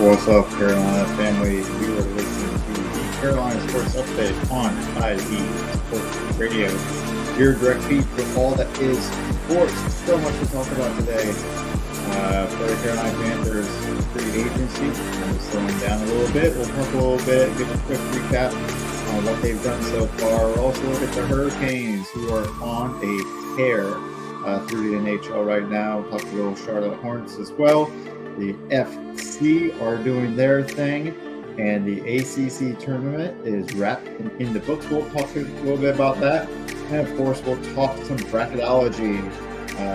What's up, Carolina family? You are listening to the Carolina Sports Update on IE Sports Radio. Your direct feed for all that is sports. So much to talk about today. For the Carolina Panthers free agency, I'm slowing down a little bit. We'll talk a little bit, give a quick recap on what they've done so far. We'll also look at the Hurricanes, who are on a tear through the NHL right now. We'll talk a little Charlotte Hornets as well. The FC are doing their thing, and the ACC tournament is wrapped in the books. We'll talk a little bit about that. And, of course, we'll talk some bracketology.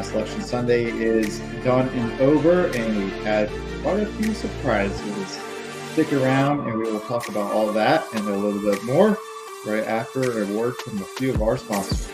Selection Sunday is done and over, and we've had quite a few surprises. Stick around, and we will talk about all that and a little bit more right after a word from a few of our sponsors.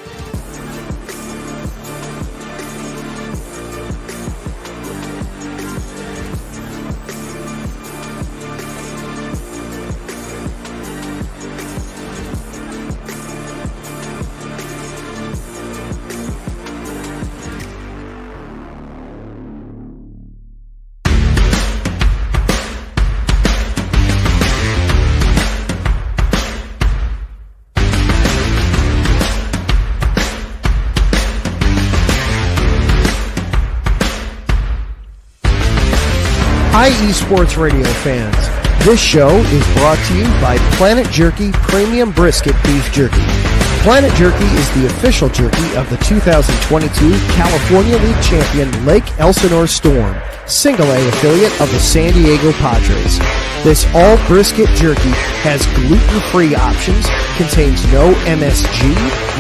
IE Sports Radio fans, this show is brought to you by Planet Jerky Premium Brisket Beef Jerky. Planet Jerky is the official jerky of the 2022 California League champion Lake Elsinore Storm, Single A affiliate of the San Diego Padres. This all brisket jerky has gluten-free options, contains no MSG,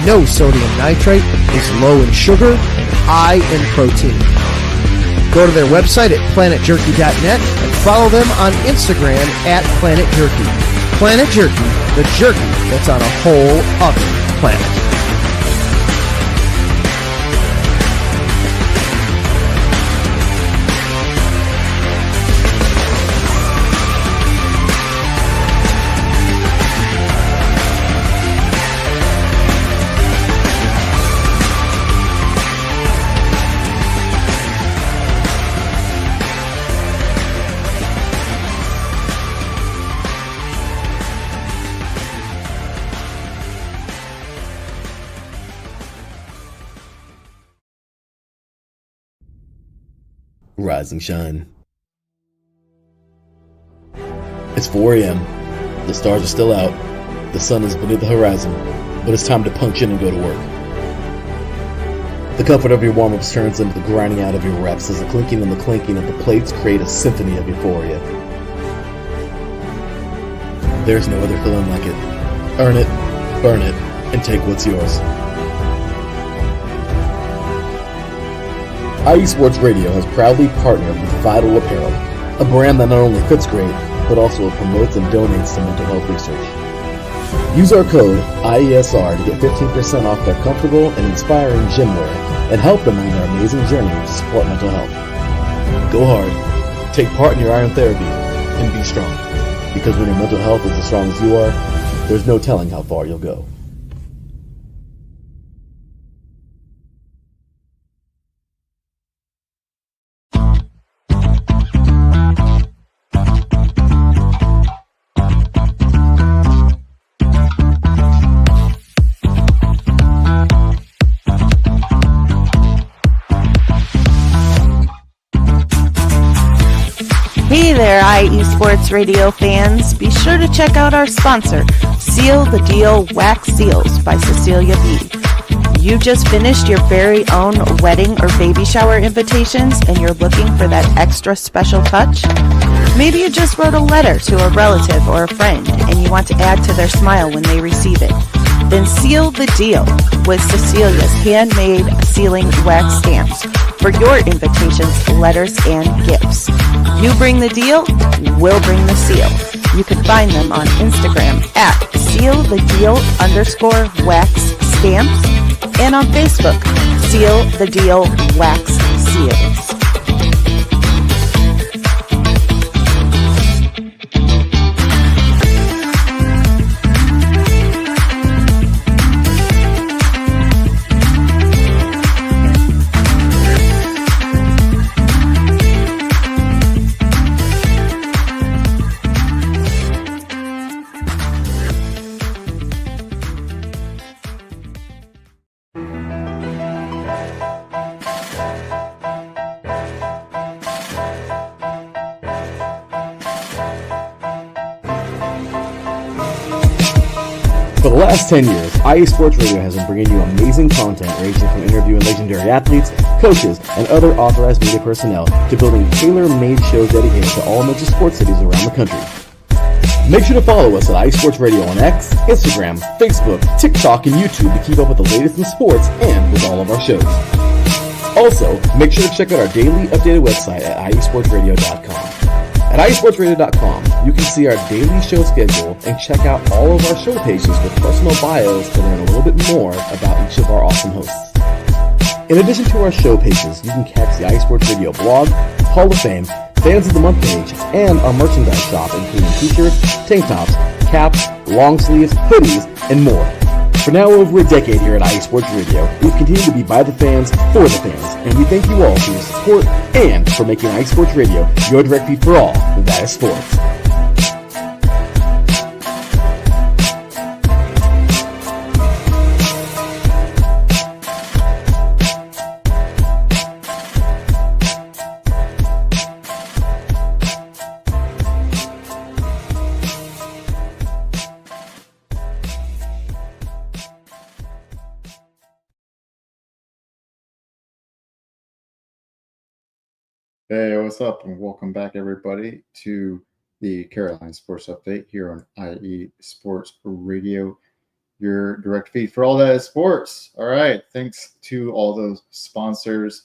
no sodium nitrate, is low in sugar, and high in protein. Go to their website at planetjerky.net and follow them on Instagram at Planet Jerky. Planet Jerky, the jerky that's on a whole other planet. Rise and shine. It's 4 a.m. The stars are still out. The sun is beneath the horizon, but it's time to punch in and go to work. The comfort of your warm-ups turns into the grinding out of your reps as the clinking and the clanking of the plates create a symphony of euphoria. There's no other feeling like it. Earn it, burn it, and take what's yours. IE Sports Radio has proudly partnered with Vital Apparel, a brand that not only fits great, but also promotes and donates to mental health research. Use our code IESR to get 15% off their comfortable and inspiring gym wear and help them on their amazing journey to support mental health. Go hard, take part in your iron therapy, and be strong. Because when your mental health is as strong as you are, there's no telling how far you'll go. Hey there, IE Sports Radio fans. Be sure to check out our sponsor, Seal the Deal Wax Seals by Cecilia B. You just finished your very own wedding or baby shower invitations and you're looking for that extra special touch? Maybe you just wrote a letter to a relative or a friend and you want to add to their smile when they receive it. Then seal the deal with Cecilia's handmade sealing wax stamps for your invitations, letters, and gifts. You bring the deal, we'll bring the seal. You can find them on Instagram at sealthedeal_wax stamps and on Facebook, Seal the Deal Wax Seals. For the last 10 years, IE Sports Radio has been bringing you amazing content ranging from interviewing legendary athletes, coaches, and other authorized media personnel to building tailor-made shows dedicated to all major sports cities around the country. Make sure to follow us at IE Sports Radio on X, Instagram, Facebook, TikTok, and YouTube to keep up with the latest in sports and with all of our shows. Also, make sure to check out our daily updated website at iesportsradio.com. At iesportsradio.com, you can see our daily show schedule and check out all of our show pages with personal bios to learn a little bit more about each of our awesome hosts. In addition to our show pages, you can catch the iSports Radio blog, Hall of Fame, Fans of the Month page, and our merchandise shop including t-shirts, tank tops, caps, long sleeves, hoodies, and more. For now over a decade here at IE Sports Radio, we've continued to be by the fans, for the fans, and we thank you all for your support and for making IE Sports Radio your direct feed for all that is sports. Hey, what's up? And welcome back, everybody, to the Carolina Sports Update here on IE Sports Radio, your direct feed for all that is sports. All right. Thanks to all those sponsors,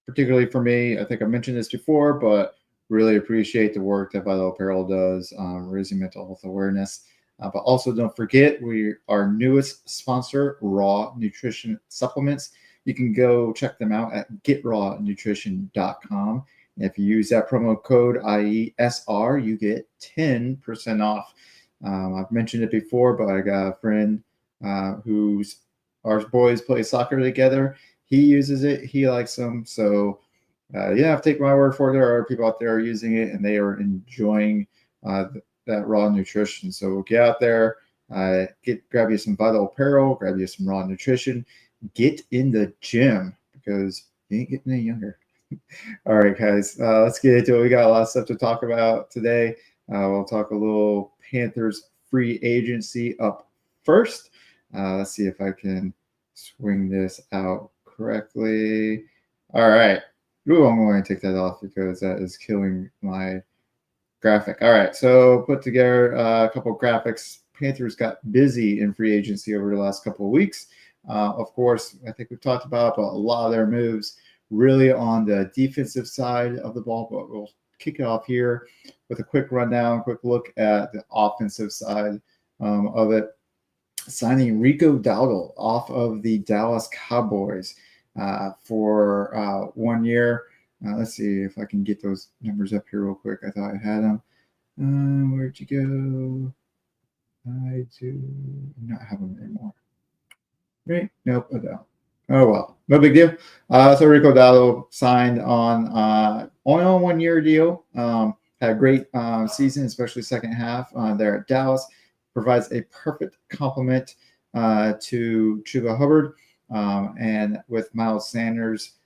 particularly for me. I think I mentioned this before, but really appreciate the work that Vital Apparel does on raising mental health awareness. But also don't forget, our newest sponsor, Raw Nutrition Supplements. You can go check them out at getrawnutrition.com. And if you use that promo code IESR, you get 10% off. I've mentioned it before, but I got a friend our boys play soccer together. He uses it. He likes them. So, I've taken my word for it. There are people out there using it, and they are enjoying that Raw Nutrition. So get out there, grab you some Vital Apparel, grab you some Raw Nutrition. Get in the gym because you ain't getting any younger. All right, guys, let's get into it. We got a lot of stuff to talk about today. We'll talk a little Panthers free agency up first. Let's see if I can swing this out correctly. All right. Ooh, I'm going to take that off because that is killing my graphic. All right, so put together a couple of graphics. Panthers got busy in free agency over the last couple of weeks. Of course, I think we've talked about a lot of their moves really on the defensive side of the ball, but we'll kick it off here with a quick rundown, quick look at the offensive side of it. Signing Rico Dowdle off of the Dallas Cowboys for 1 year. Let's see if I can get those numbers up here real quick. I thought I had them. Where'd you go? I do not have them anymore. Right? Nope, I don't. Oh, well, no big deal. So Rico Dowdle signed on only on 1 year deal. Had a great season, especially second half there at Dallas. Provides a perfect complement to Chuba Hubbard. And with Miles Sanders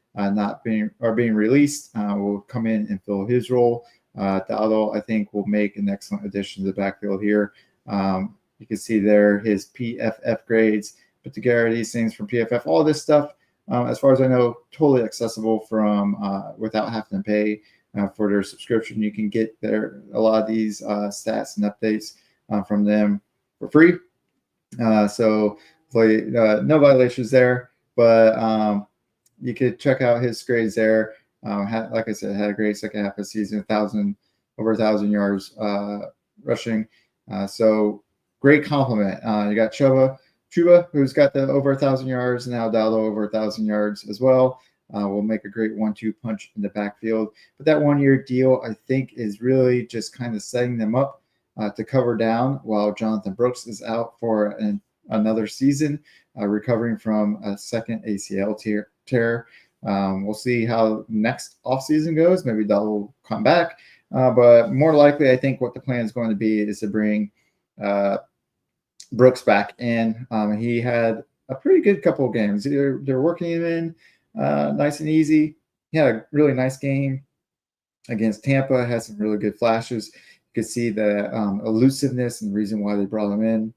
being released, will come in and fill his role. Dowdle, I think, will make an excellent addition to the backfield here. You can see there his PFF grades. Put together these things from PFF, all this stuff, as far as I know, totally accessible from without having to pay for their subscription. You can get a lot of these stats and updates from them for free. So no violations there, but you could check out his grades there. Like I said, had a great second half of the season, over 1,000 yards rushing. So great compliment. You got Chuba, who's got the over 1,000 yards, and now Dowdle over 1,000 yards as well. Will make a great 1-2 punch in the backfield. But that 1 year deal, I think, is really just kind of setting them up to cover down while Jonathan Brooks is out for another season, recovering from a second ACL tear. We'll see how next offseason goes. Maybe Dowdle will come back. But more likely, I think what the plan is going to be is to bring Brooks back in. He had a pretty good couple of games. They're working him in nice and easy. He had a really nice game against Tampa. Had some really good flashes. You could see the elusiveness and the reason why they brought him in.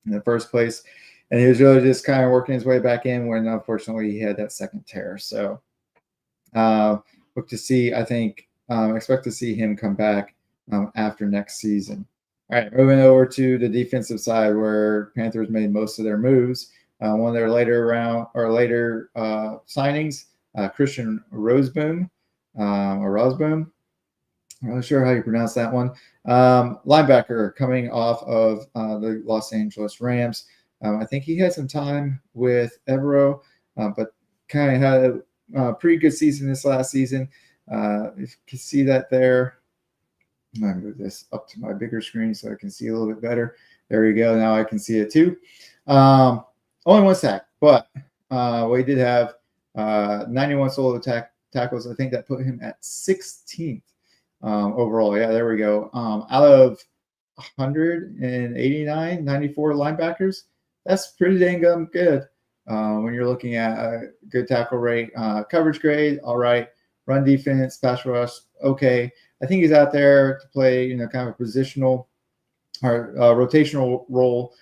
in the first place. And he was really just kind of working his way back in when, unfortunately, he had that second tear. So look to see, I think, expect to see him come back after next season. All right, moving over to the defensive side where Panthers made most of their moves. One of their later signings, Christian Roseboom, or Rosboom. I'm not really sure how you pronounce that one. Linebacker coming off of the Los Angeles Rams. I think he had some time with Evero, but kind of had a pretty good season this last season. If you can see that there, I'm going to move this up to my bigger screen so I can see a little bit better. There we go. Now I can see it too. Only one sack, but we did have 91 solo tackles. I think that put him at 16th overall. Yeah, there we go. Out of 189, 94 linebackers, that's pretty dang good when you're looking at a good tackle rate. Coverage grade, all right. Run defense, pass rush, okay. I think he's out there to play, kind of a positional or rotational role,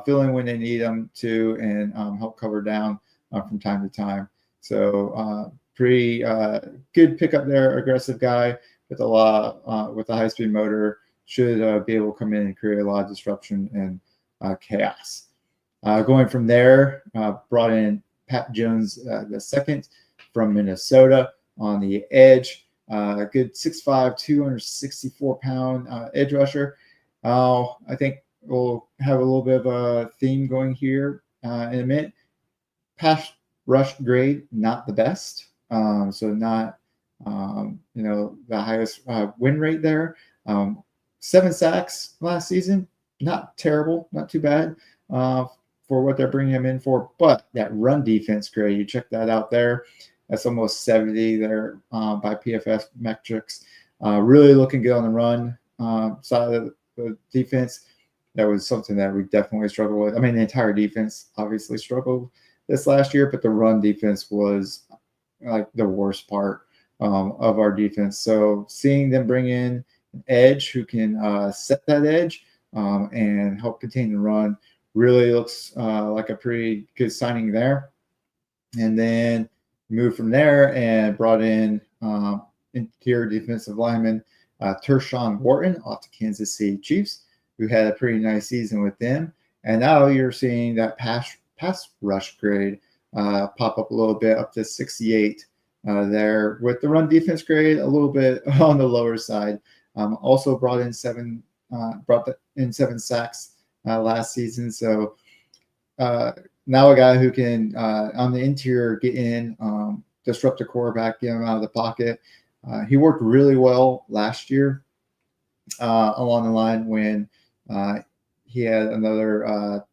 filling when they need him to, and help cover down from time to time. So pretty good pickup there. Aggressive guy with with a high-speed motor, should be able to come in and create a lot of disruption and chaos. Going from there, brought in Pat Jones the second from Minnesota on the edge. Good 6'5", 264-pound edge rusher. I think we'll have a little bit of a theme going here in a minute. Pass rush grade, not the best. So not, the highest win rate there. 7 sacks last season, not terrible, not too bad for what they're bringing him in for. But that run defense grade, you check that out there. That's almost 70 there by PFF metrics. Really looking good on the run side of the defense. That was something that we definitely struggled with. I mean, the entire defense obviously struggled this last year, but the run defense was like the worst part of our defense. So seeing them bring in an edge who can set that edge and help contain the run really looks like a pretty good signing there. And then moved from there and brought in interior defensive lineman Tershawn Wharton off the Kansas City Chiefs, who had a pretty nice season with them. And now you're seeing that pass rush grade pop up a little bit, up to 68 there, with the run defense grade a little bit on the lower side. Also brought in 7 sacks last season. So now a guy who can on the interior get in, disrupt the quarterback, get him out of the pocket. He worked really well last year along the line when he had another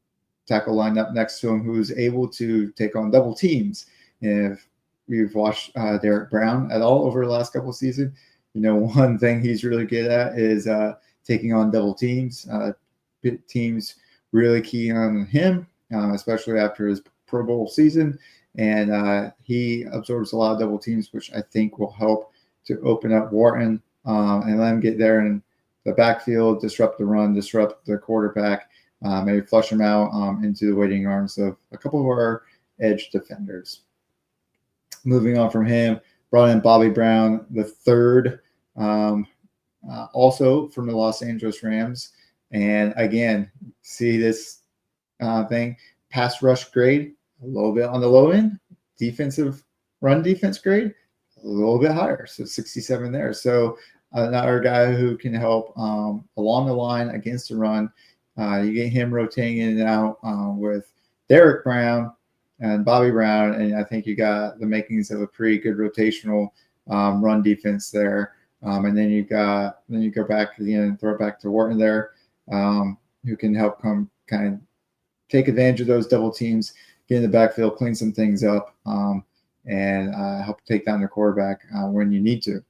tackle lined up next to him who was able to take on double teams. If we've watched Derek Brown at all over the last couple of seasons, one thing he's really good at is taking on double teams. Teams really key on him, especially after his Pro Bowl season. And he absorbs a lot of double teams, which I think will help to open up Wharton and let him get there in the backfield, disrupt the run, disrupt the quarterback, maybe flush him out into the waiting arms of a couple of our edge defenders. Moving on from him, brought in Bobby Brown the third, also from the Los Angeles Rams. And again, see this thing, pass rush grade, a little bit on the low end, run defense grade, a little bit higher, so 67 there. So another guy who can help along the line against the run. You get him rotating in and out with Derek Brown and Bobby Brown, and I think you got the makings of a pretty good rotational run defense there. And then you go back again and throw it back to Wharton there, who can help come kind of take advantage of those double teams, get in the backfield, clean some things up, and help take down the quarterback when you need to.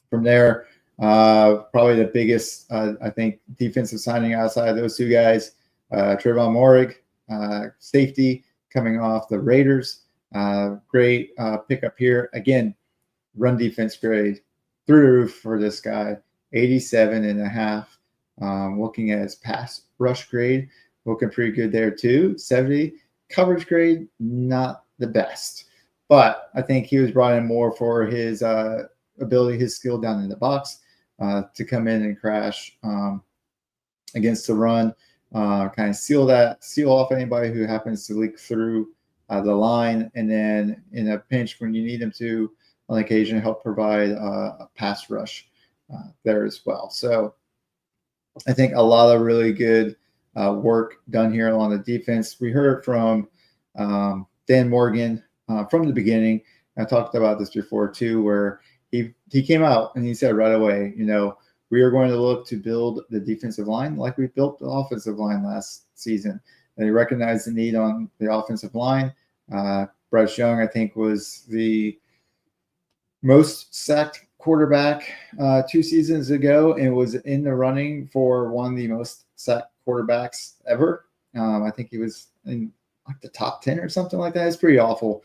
From there, probably the biggest, I think, defensive signing outside of those two guys, Trevon Moehrig, safety coming off the Raiders. Great pickup here. Again, run defense grade through the roof for this guy, 87.5. Looking at his pass rush grade looking pretty good there too. 70 coverage grade, not the best, but I think he was brought in more for his ability, his skill down in the box to come in and crash against the run, kind of seal off anybody who happens to leak through the line, and then in a pinch when you need him to, on occasion, help provide a pass rush there as well. So I think a lot of really good work done here on the defense. We heard from Dan Morgan from the beginning. I talked about this before too, where he came out and he said right away, we are going to look to build the defensive line like we built the offensive line last season. And he recognized the need on the offensive line. Bryce Young, I think, was the most sacked quarterback 2 seasons ago and was in the running for one of the most sacked quarterbacks ever. I think he was in like the top 10 or something like that. It's pretty awful,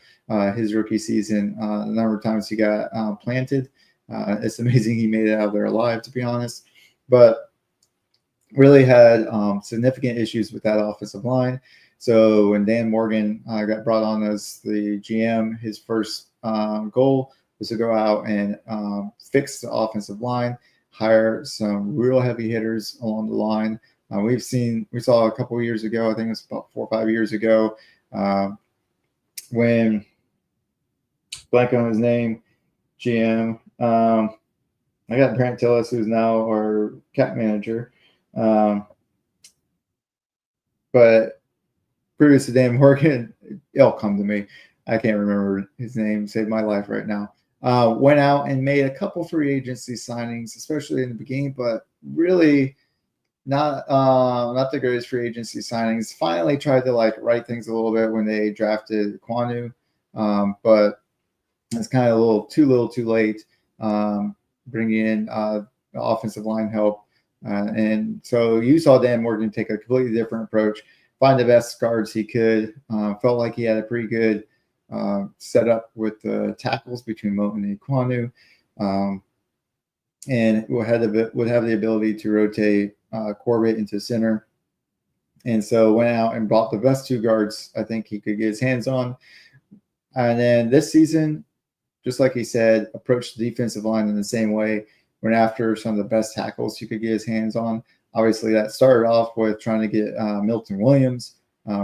his rookie season. The number of times he got planted. It's amazing he made it out there alive, to be honest. But really had significant issues with that offensive line. So when Dan Morgan got brought on as the GM, his first goal was to go out and fix the offensive line, hire some real heavy hitters along the line. We saw a couple of years ago, I think it was about 4 or 5 years ago, when blank on his name, GM. I got Grant Tillis, who's now our cap manager. But previous to Dan Morgan, it'll come to me. I can't remember his name. Saved my life right now. Went out and made a couple free agency signings, especially in the beginning, but really not the greatest free agency signings. Finally tried to right things a little bit when they drafted Kwanu, but it's kind of a little too late. Bringing in the offensive line help, and so you saw Dan Morgan take a completely different approach, find the best guards he could. Felt like he had a pretty good setup with the tackles between Moten and Kwanu, and would have the ability to rotate Corbett into center. And so went out and bought the best 2 guards I think he could get his hands on. And then this season, just like he said, approached the defensive line in the same way. Went after some of the best tackles he could get his hands on. Obviously, that started off with trying to get Milton Williams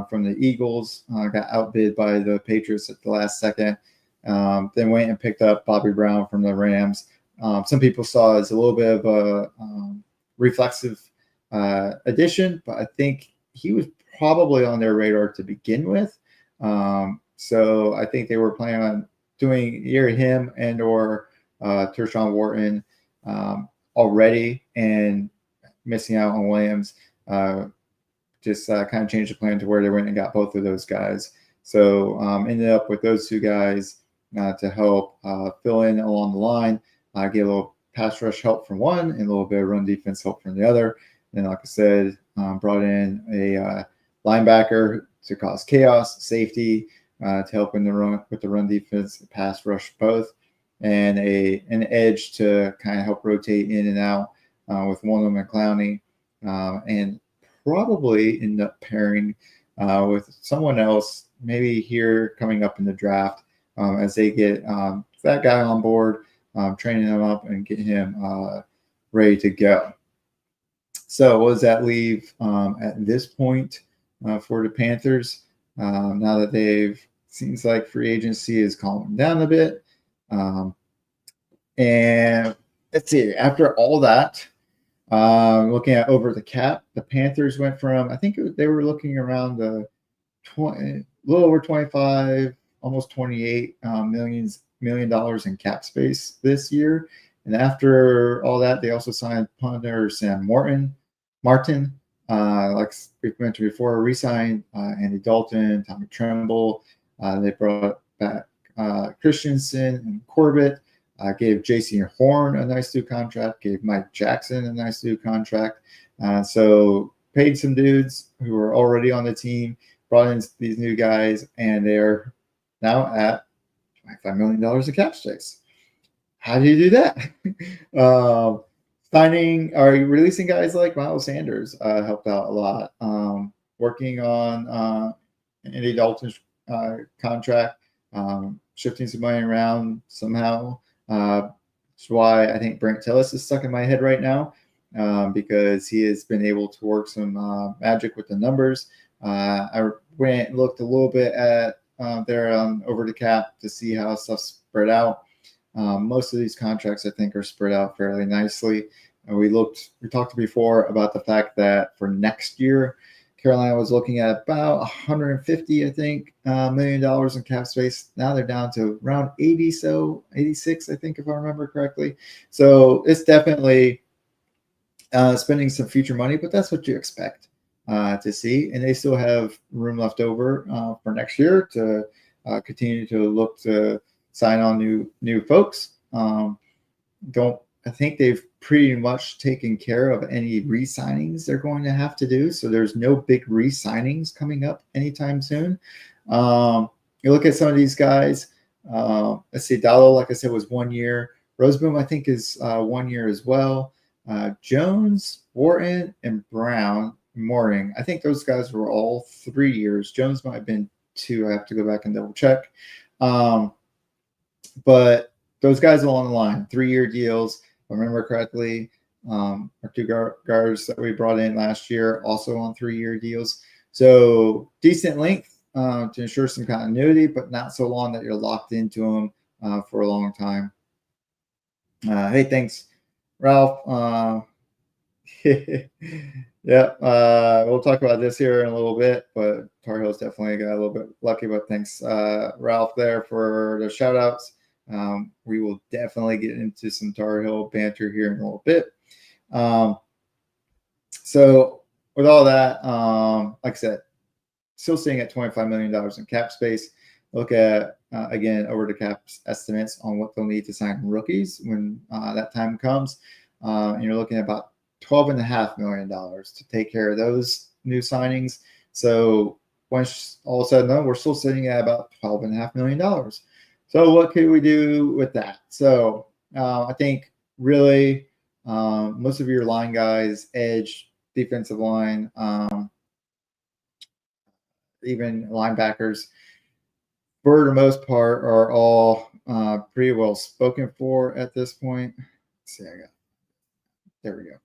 from the Eagles. Got outbid by the Patriots at the last second. Then went and picked up Bobby Brown from the Rams. Some people saw it as a little bit of a reflexive addition, but I think he was probably on their radar to begin with. So I think they were planning on doing either him and or Tershawn Wharton already, and missing out on Williams. Just kind of changed the plan to where they went and got both of those guys. So ended up with those 2 guys to help fill in along the line, get a little pass rush help from one and a little bit of run defense help from the other. And like I said, brought in a linebacker to cause chaos, safety to help in the run with the run defense, pass rush both, and an edge to kind of help rotate in and out with one of them and Clowney, and probably end up pairing with someone else, maybe here coming up in the draft as they get that guy on board, training him up and get him ready to go. So what does that leave at this point for the Panthers? Now that seems like free agency is calming down a bit. And let's see, after all that, looking at over the cap, the Panthers went from, I think they were looking around the a little over 25, almost $28 million in cap space this year. And after all that, they also signed punter Sam Martin, like we've mentioned before, re-signed Andy Dalton, Tommy Tremble. They brought back Christensen and Corbett. Gave J.C. Horn a nice new contract. Gave Mike Jackson a nice new contract. So paid some dudes who were already on the team, brought in these new guys, and they're now at $25 million of cap space. How do you do that? Releasing guys like Miles Sanders helped out a lot. working on Andy Dalton's contract, shifting some money around somehow. That's why I think Brent Tillis is stuck in my head right now, because he has been able to work some magic with the numbers. I went and looked a little bit at their over the cap to see how stuff's spread out. Most of these contracts, I think, are spread out fairly nicely. And we talked before about the fact that for next year, Carolina was looking at about 150, I think, $1 million in cap space. Now they're down to around 86, I think, if I remember correctly. So it's definitely spending some future money, but that's what you expect to see. And they still have room left over for next year to continue to look to sign on new folks. I think they've pretty much taken care of any re-signings they're going to have to do. So there's no big re-signings coming up anytime soon. You look at some of these guys. Let's see, Dallo, like I said, was 1 year. Roseboom, I think, is 1 year as well. Jones, Wharton, and Brown, Mooring, I think those guys were all 3 years. Jones might have been 2. I have to go back and double check. But those guys along the line, 3-year deals. If I remember correctly, our 2 guards that we brought in last year also on 3-year deals. So decent length to ensure some continuity, but not so long that you're locked into them for a long time. Hey, thanks, Ralph. Yeah, we'll talk about this here in a little bit, but Tar Heels definitely got a little bit lucky. But thanks, Ralph, there for the shout outs. We will definitely get into some Tar Heel banter here in a little bit. So with all that, like I said, still sitting at $25 million in cap space. Look at, again, over the cap estimates on what they'll need to sign rookies when that time comes. And you're looking at about $12.5 million to take care of those new signings. So once all said and done, we're still sitting at about $12.5 million. So what could we do with that? So I think really most of your line guys, edge, defensive line, even linebackers, for the most part, are all pretty well spoken for at this point. Let's see, there we go.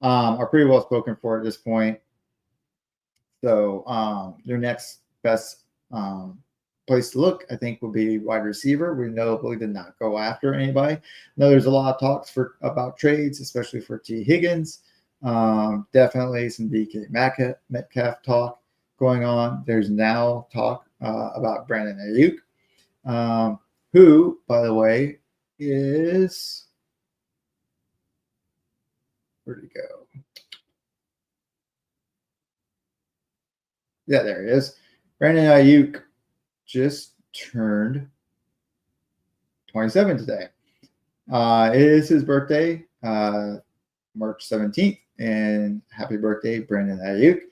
Are pretty well spoken for at this point. So your next best place to look, I think, would be wide receiver. We notably did not go after anybody. I know there's a lot of talks about trades, especially for T. Higgins. Definitely some DK Metcalf talk going on. There's now talk about Brandon Ayuk, who, by the way, is... Where'd he go? Yeah, there he is. Brandon Ayuk just turned 27 today. It is his birthday, March 17th, and happy birthday, Brandon Ayuk.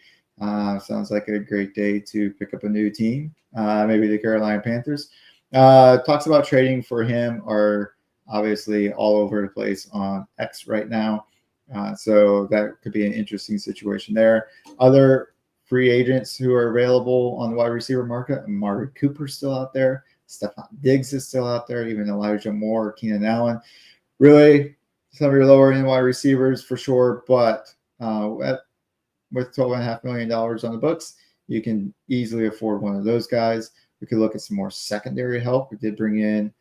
Sounds like a great day to pick up a new team, maybe the Carolina Panthers. Talks about trading for him are obviously all over the place on X right now. So that could be an interesting situation there. Other free agents who are available on the wide receiver market, Amari Cooper's still out there. Stephon Diggs is still out there. Even Elijah Moore, Keenan Allen. Really, some of your lower end wide receivers for sure. But with $12.5 million on the books, you can easily afford one of those guys. We could look at some more secondary help. We did bring in,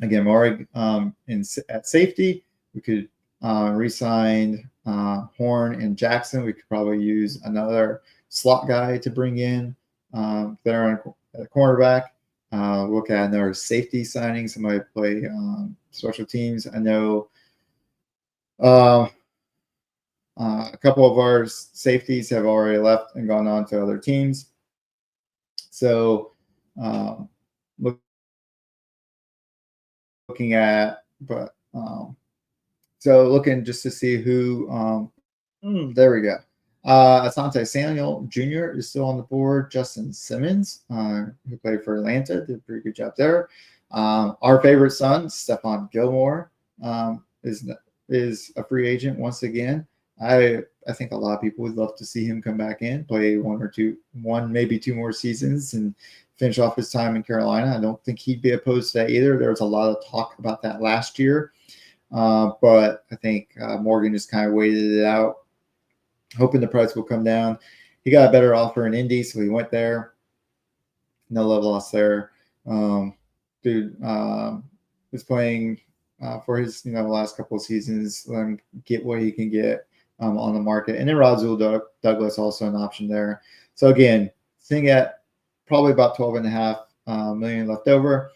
again, Maury at safety. We could re-sign Horn and Jackson. We could probably use another slot guy to bring in there on the cornerback. Look at another safety signing. Somebody play special teams. I know a couple of our safeties have already left and gone on to other teams. So looking at, but so looking just to see who, there we go. Asante Samuel Jr. is still on the board. Justin Simmons, who played for Atlanta, did a pretty good job there. Our favorite son, Stephon Gilmore, is a free agent once again. I I think a lot of people would love to see him come back in, play one, maybe two more seasons and finish off his time in Carolina. I don't think he'd be opposed to that either. There was a lot of talk about that last year. But I think Morgan just kind of waited it out, hoping the price will come down. He got a better offer in Indy, so he went there. No love lost there. Dude is playing for his last couple of seasons. Let him get what he can get on the market. And then Razul Douglas also an option there. So again, sitting at probably about 12.5 million left over.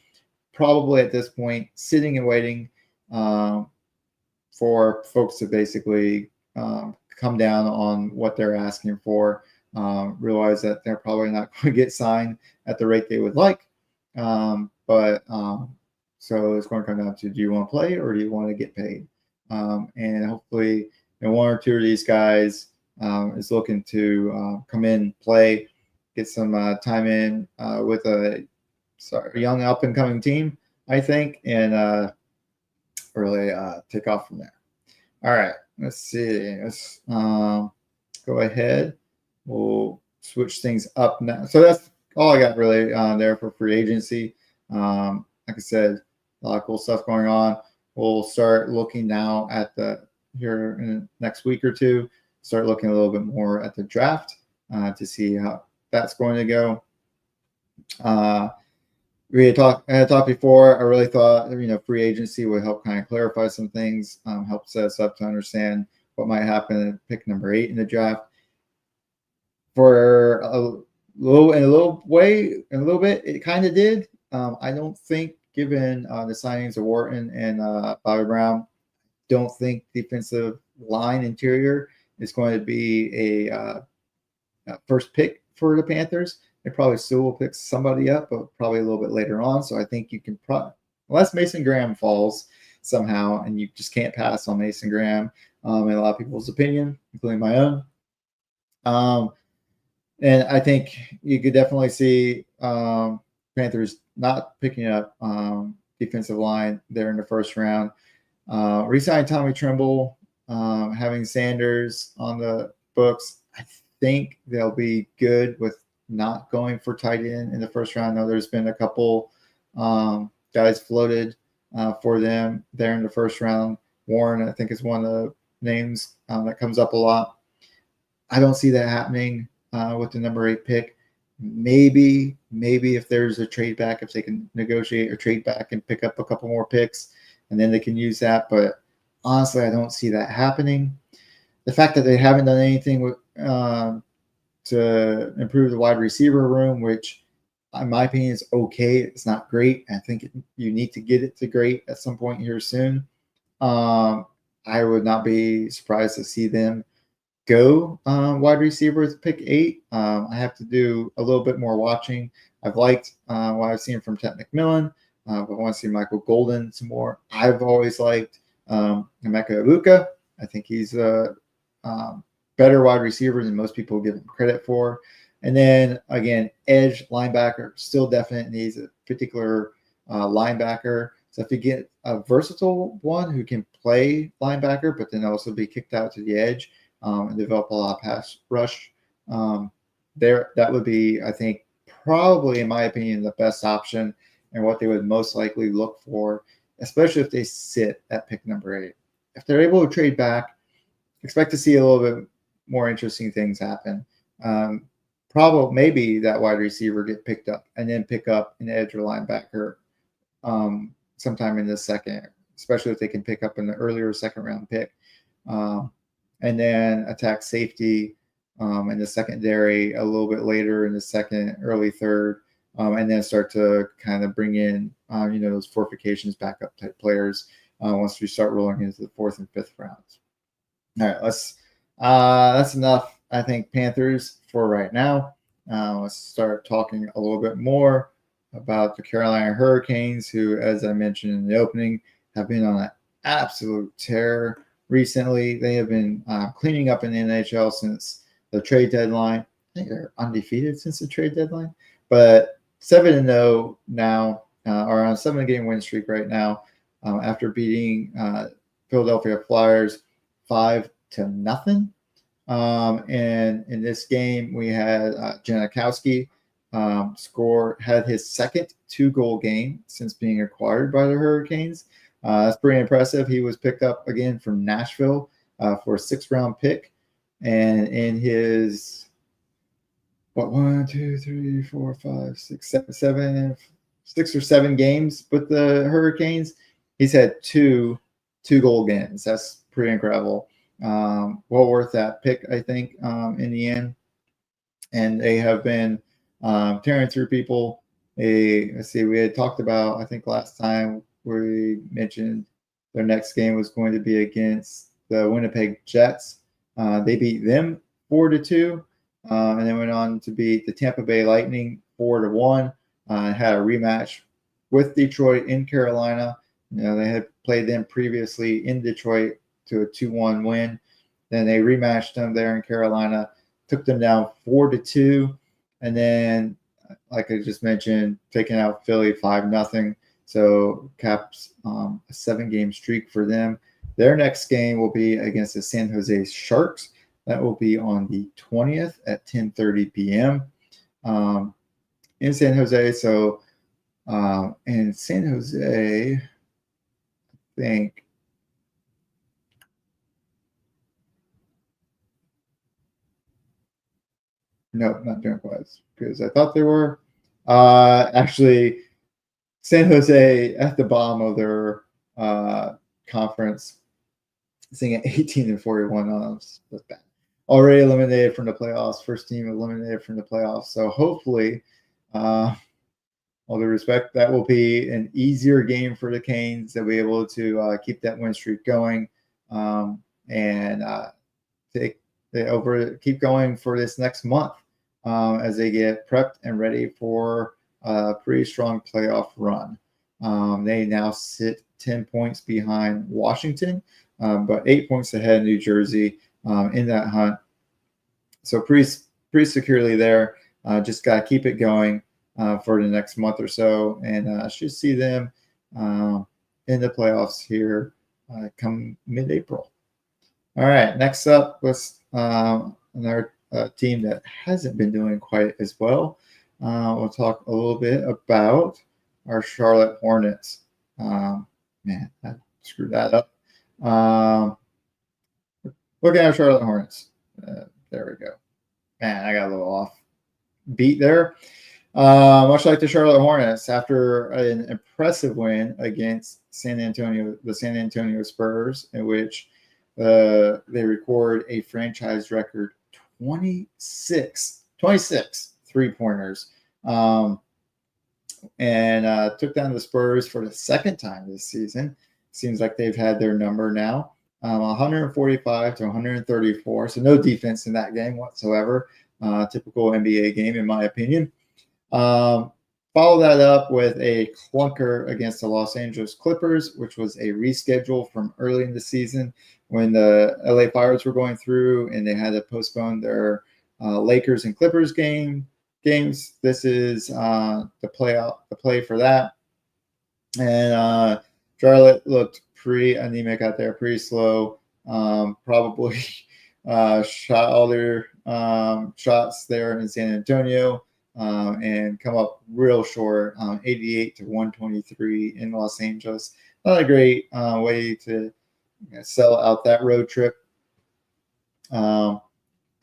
Probably at this point, sitting and waiting for folks to basically come down on what they're asking for. Realize that they're probably not going to get signed at the rate they would like. So it's going to come down to, do you want to play or do you want to get paid? And hopefully one or two of these guys is looking to come in, play, get some time in with a young up and coming team, I think, and really take off from there. All right, let's see. Let's go ahead. We'll switch things up now. So that's all I got really there for free agency. Like I said, a lot of cool stuff going on. We'll start looking now at here in the next week or two, start looking a little bit more at the draft to see how that's going to go. I had talked before. I really thought free agency would help kind of clarify some things, help set us up to understand what might happen at pick number 8 in the draft. For a little bit, it kind of did. I don't think, given the signings of Wharton and Bobby Brown, don't think defensive line interior is going to be a first pick for the Panthers. They probably still will pick somebody up, but probably a little bit later on. So I think you can unless Mason Graham falls somehow, and you just can't pass on Mason Graham, in a lot of people's opinion, including my own. And I think you could definitely see Panthers not picking up defensive line there in the first round. Resign Tommy Tremble, having Sanders on the books. I think they'll be good with not going for tight end in the first round. I know there's been a couple guys floated for them there in the first round. Warren, I think, is one of the names that comes up a lot. I don't see that happening with the number 8 pick. Maybe if there's a trade back, if they can negotiate or trade back and pick up a couple more picks, and then they can use that. But honestly, I don't see that happening. The fact that they haven't done anything with to improve the wide receiver room, which in my opinion is okay. It's not great. I think you need to get it to great at some point here soon. I would not be surprised to see them go wide receiver with pick 8. I have to do a little bit more watching. I've liked what I've seen from Ted McMillan, but I want to see Michael Golden some more. I've always liked Emeka Ibuka. I think he's a better wide receiver than most people give him credit for. And then again, edge linebacker, still definitely needs a particular linebacker. So if you get a versatile one who can play linebacker, but then also be kicked out to the edge and develop a lot of pass rush, that would be, I think, probably, in my opinion, the best option and what they would most likely look for, especially if they sit at pick number 8. If they're able to trade back, expect to see a little bit more interesting things happen. Probably maybe that wide receiver get picked up and then pick up an edge or linebacker sometime in the second, especially if they can pick up an earlier second round pick, and then attack safety in the secondary a little bit later in the second, early third, and then start to kind of bring in those fortifications backup type players once we start rolling into the 4th and 5th rounds. All right, that's enough, I think, Panthers for right now. Let's start talking a little bit more about the Carolina Hurricanes, who, as I mentioned in the opening, have been on an absolute tear recently. They have been cleaning up in the NHL since the trade deadline. I think they're undefeated since the trade deadline, but 7-0 now, or on a 7-game win streak right now, after beating Philadelphia Flyers 5-0. And in this game, we had Janikowski had his second 2-goal game since being acquired by the Hurricanes. That's pretty impressive. He was picked up again from Nashville for a 6th-round pick. And in his, 1, 2, 3, 4, 5, 6 or 7 games with the Hurricanes, he's had two 2-goal games. That's pretty incredible. Well worth that pick, I think, in the end. And they have been tearing through people. Let's see, we had talked about, I think last time we mentioned their next game was going to be against the Winnipeg Jets. They beat them 4-2, and then went on to beat the Tampa Bay Lightning 4-1. Had a rematch with Detroit in Carolina. They had played them previously in Detroit to a 2-1 win. Then they rematched them there in Carolina, took them down 4-2, and then, like I just mentioned, taking out Philly 5-0. So caps a 7-game streak for them. Their next game will be against the San Jose Sharks. That will be on the 20th at 10:30 p.m. In San Jose. So in San Jose, I think no, not doing quite as good as I thought they were. Actually, San Jose at the bottom of their conference, sitting at 18-41. That's bad. Already eliminated from the playoffs. First team eliminated from the playoffs. So hopefully, all due respect, that will be an easier game for the Canes. They'll be able to keep that win streak going and keep going for this next month as they get prepped and ready for a pretty strong playoff run. They now sit 10 points behind Washington, but 8 points ahead of New Jersey in that hunt. So pretty securely there. Just got to keep it going for the next month or so, and should see them in the playoffs here come mid-April. All right, next up was another team that hasn't been doing quite as well. We'll talk a little bit about our Charlotte Hornets. Man, I screwed that up. Looking at our Charlotte Hornets. There we go. Man, I got a little off beat there. Much like the Charlotte Hornets, after an impressive win against the San Antonio Spurs, in which they record a franchise record 26 3-pointers, and took down the Spurs for the second time this season. Seems like they've had their number now. 145-134, so no defense in that game whatsoever. Typical NBA game, in my opinion. Follow that up with a clunker against the Los Angeles Clippers, which was a reschedule from early in the season when the LA Fires were going through and they had to postpone their Lakers and Clippers games. This is the play for that. And Charlotte looked pretty anemic out there, pretty slow. Probably shot all their shots there in San Antonio and come up real short, 88-123 in Los Angeles. Not a great way to sell out that road trip.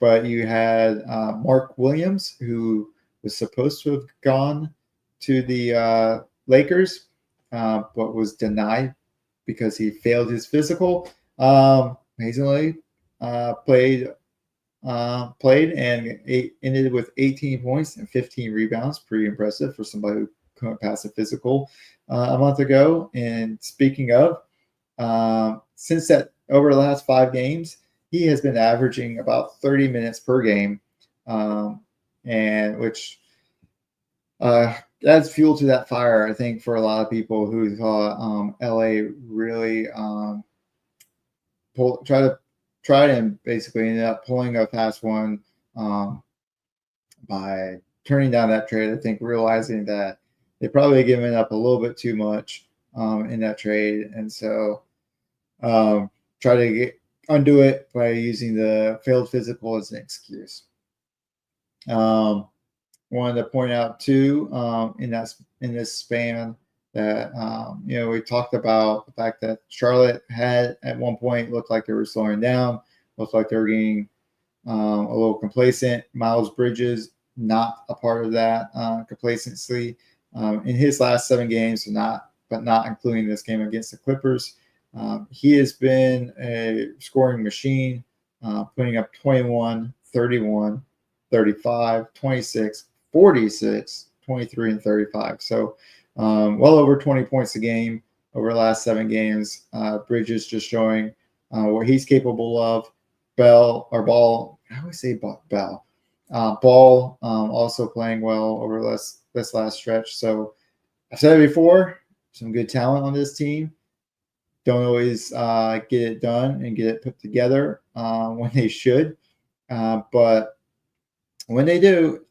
But you had Mark Williams, who was supposed to have gone to the Lakers, but was denied because he failed his physical. Amazingly, played and ended with 18 points and 15 rebounds. Pretty impressive for somebody who couldn't pass a physical a month ago. And speaking of, since that, over the last 5 games, he has been averaging about 30 minutes per game, and which adds fuel to that fire, I think, for a lot of people who thought LA really tried and basically ended up pulling a fast one by turning down that trade. I think realizing that they probably given up a little bit too much in that trade, and so try to undo it by using the failed physical as an excuse. Wanted to point out too, in this span that we talked about the fact that Charlotte had at one point looked like they were slowing down, looked like they were getting a little complacent. Miles Bridges not a part of that complacency in his last 7 games, but not including this game against the Clippers. He has been a scoring machine, putting up 21, 31, 35, 26, 46, 23, and 35. So well over 20 points a game over the last 7 games. Bridges just showing what he's capable of. Ball, I always say Bell. Ball also playing well over this last stretch. So I've said it before, some good talent on this team. Don't always get it done and get it put together when they should. But when they do,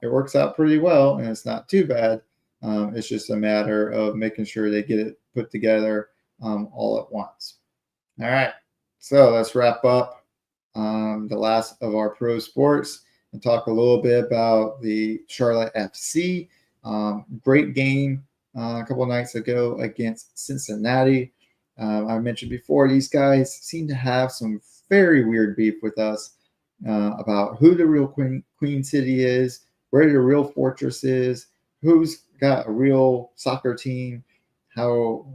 it works out pretty well, and it's not too bad. It's just a matter of making sure they get it put together all at once. All right, so let's wrap up the last of our pro sports and talk a little bit about the Charlotte FC. Great game a couple of nights ago against Cincinnati. I mentioned before, these guys seem to have some very weird beef with us about who the real Queen City is, where the real fortress is, who's got a real soccer team, how,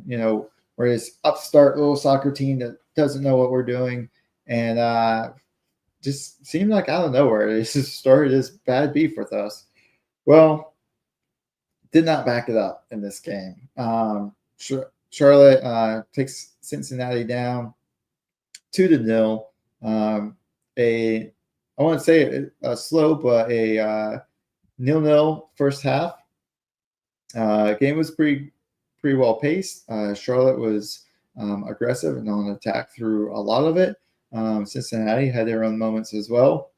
we're this upstart little soccer team that doesn't know what we're doing. And just seemed like out of nowhere, they just started this bad beef with us. Well, did not back it up in this game. Charlotte takes Cincinnati down 2-0. I want to say a slow, but a 0-0 first half. Game was pretty well paced. Charlotte was aggressive and on attack through a lot of it. Cincinnati had their own moments as well,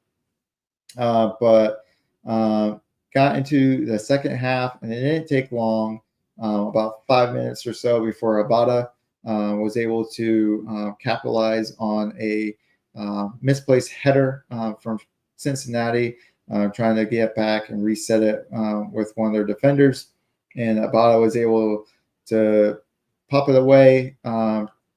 but got into the second half, and it didn't take long. About 5 minutes or so before Abada was able to capitalize on a misplaced header from Cincinnati, trying to get back and reset it with one of their defenders. And Abada was able to pop it away,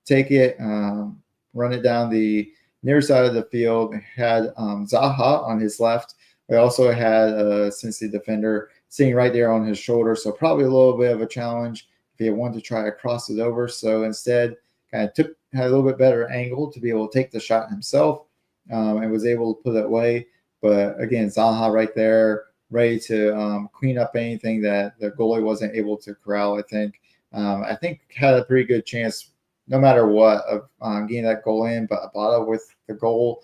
take it, run it down the near side of the field. Had Zaha on his left. We also had a Cincy defender sitting right there on his shoulder, so probably a little bit of a challenge if he wanted to try to cross it over. So instead, kind of had a little bit better angle to be able to take the shot himself, and was able to put it away. But again, Zaha right there, ready to clean up anything that the goalie wasn't able to corral. I think had a pretty good chance, no matter what, of getting that goal in. But Abada with the goal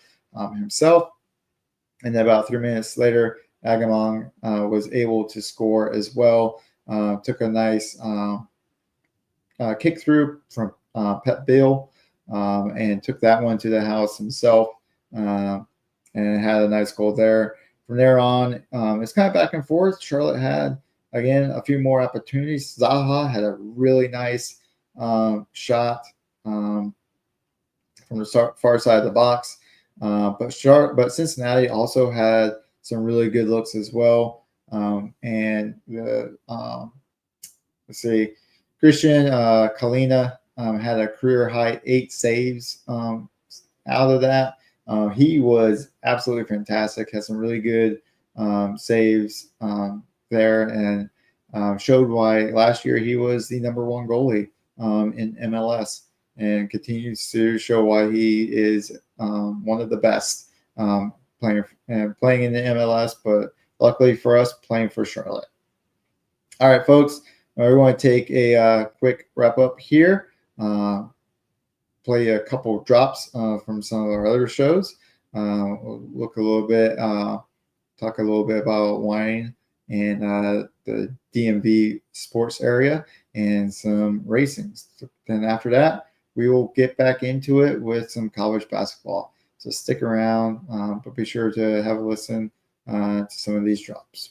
himself, and then about 3 minutes later, Agamong was able to score as well. Took a nice kick through from Pep Bill, and took that one to the house himself, and had a nice goal there. From there on, it's kind of back and forth. Charlotte had, again, a few more opportunities. Zaha had a really nice shot from the far side of the box. But Cincinnati also had some really good looks as well. And let's see, Christian Kalina had a career high 8 saves out of that. He was absolutely fantastic. Had some really good saves there, and showed why last year he was the number 1 goalie in MLS, and continues to show why he is one of the best playing in the MLS, but luckily for us, playing for Charlotte. All right, folks, we're going to take a quick wrap up here. Play a couple of drops from some of our other shows. We'll look a little bit, talk a little bit about wine and the DMV sports area and some racing. Then after that, we will get back into it with some college basketball. So stick around, but be sure to have a listen to some of these drops.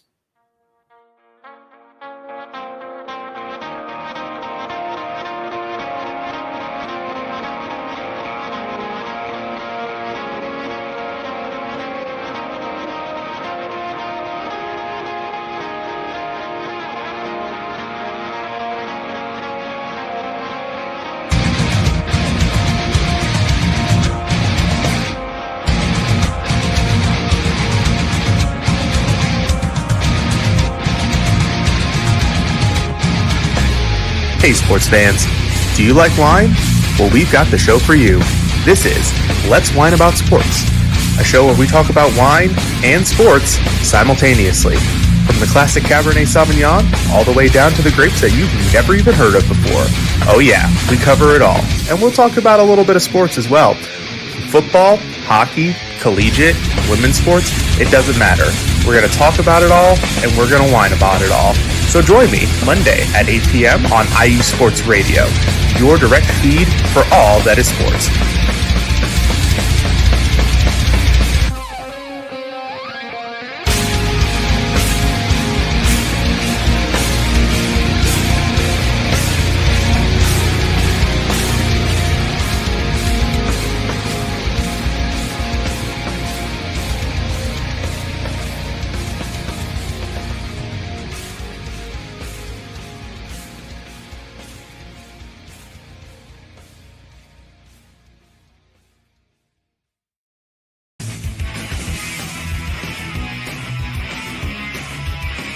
Hey sports fans, do you like wine? Well, we've got the show for you. This is Let's Wine About Sports, a show where we talk about wine and sports simultaneously. From the classic Cabernet Sauvignon all the way down to the grapes that you've never even heard of before. Oh yeah, we cover it all. And we'll talk about a little bit of sports as well. Football, hockey, collegiate, women's sports, it doesn't matter. We're going to talk about it all, and we're going to whine about it all. So join me Monday at 8 p.m. on IU Sports Radio, your direct feed for all that is sports.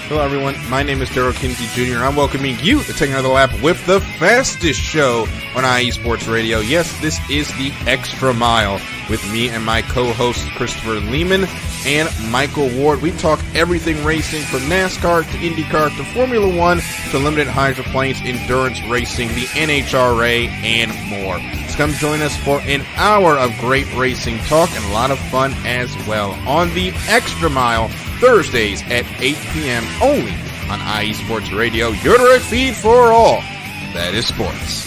Hello, everyone. My name is Daryl Kinsey Jr. I'm welcoming you to take another lap with the fastest show on IE Sports Radio. Yes, this is the Extra Mile with me and my co-hosts Christopher Lehman and Michael Ward. We talk everything racing from NASCAR to IndyCar to Formula One to limited hydroplanes, endurance racing, the NHRA, and more. So come join us for an hour of great racing talk and a lot of fun as well on the Extra Mile, Thursdays at 8 p.m. only on IE Sports Radio, your direct feed for all that is sports.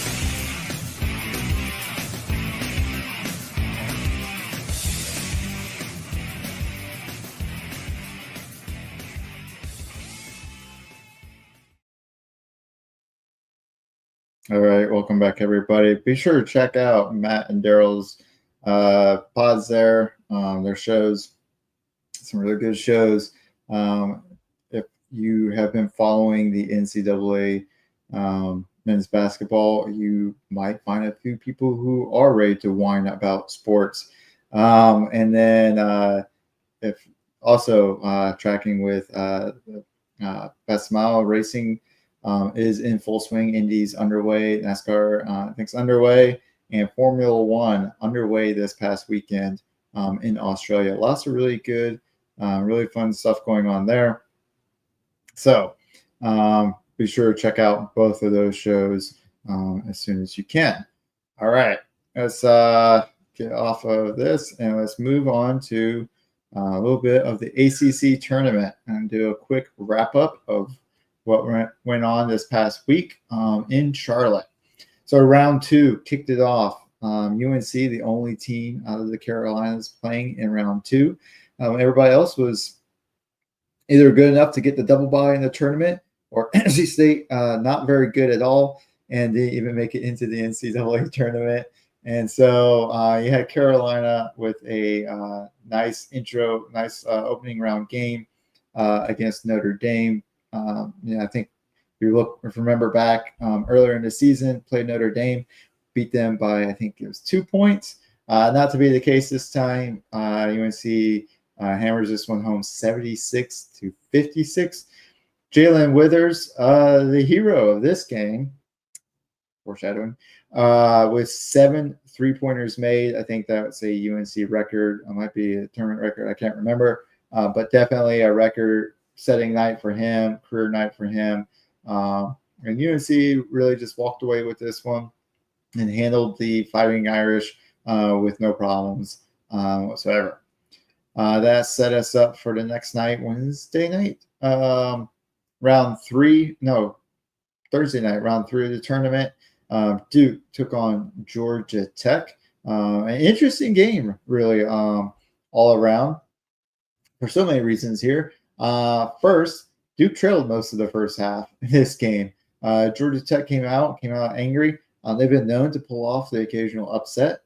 All right, welcome back, everybody. Be sure to check out Matt and Daryl's pods there, their shows, some really good shows. If you have been following the NCAA men's basketball, you might find a few people who are ready to whine about sports. And then if also tracking with Best Mile Racing is in full swing. Indy's underway. NASCAR, I think, is underway. And Formula One underway this past weekend in Australia. Lots of really good, really fun stuff going on there. So be sure to check out both of those shows as soon as you can. All right. Let's get off of this and let's move on to a little bit of the ACC tournament and do a quick wrap up of what went on this past week in Charlotte. So round two kicked it off. UNC, the only team out of the Carolinas playing in round two. Everybody else was either good enough to get the double bye in the tournament, or NC State not very good at all and didn't even make it into the NCAA tournament. And so you had Carolina with a nice opening round game against Notre Dame. I think if you remember back earlier in the season, played Notre Dame, beat them by, I think it was 2 points. Not to be the case this time. UNC hammers this one home 76-56. Jalen Withers, the hero of this game, foreshadowing, with 7 3-pointers made. I think that's a UNC record. It might be a tournament record. I can't remember, but definitely a record-setting night for him, career night for him. And UNC really just walked away with this one and handled the Fighting Irish with no problems whatsoever. That set us up for the next night, Thursday night, round 3 of the tournament. Duke took on Georgia Tech. An interesting game, really, all around for so many reasons here. First, Duke trailed most of the first half in this game. Georgia Tech came out angry. They've been known to pull off the occasional upset,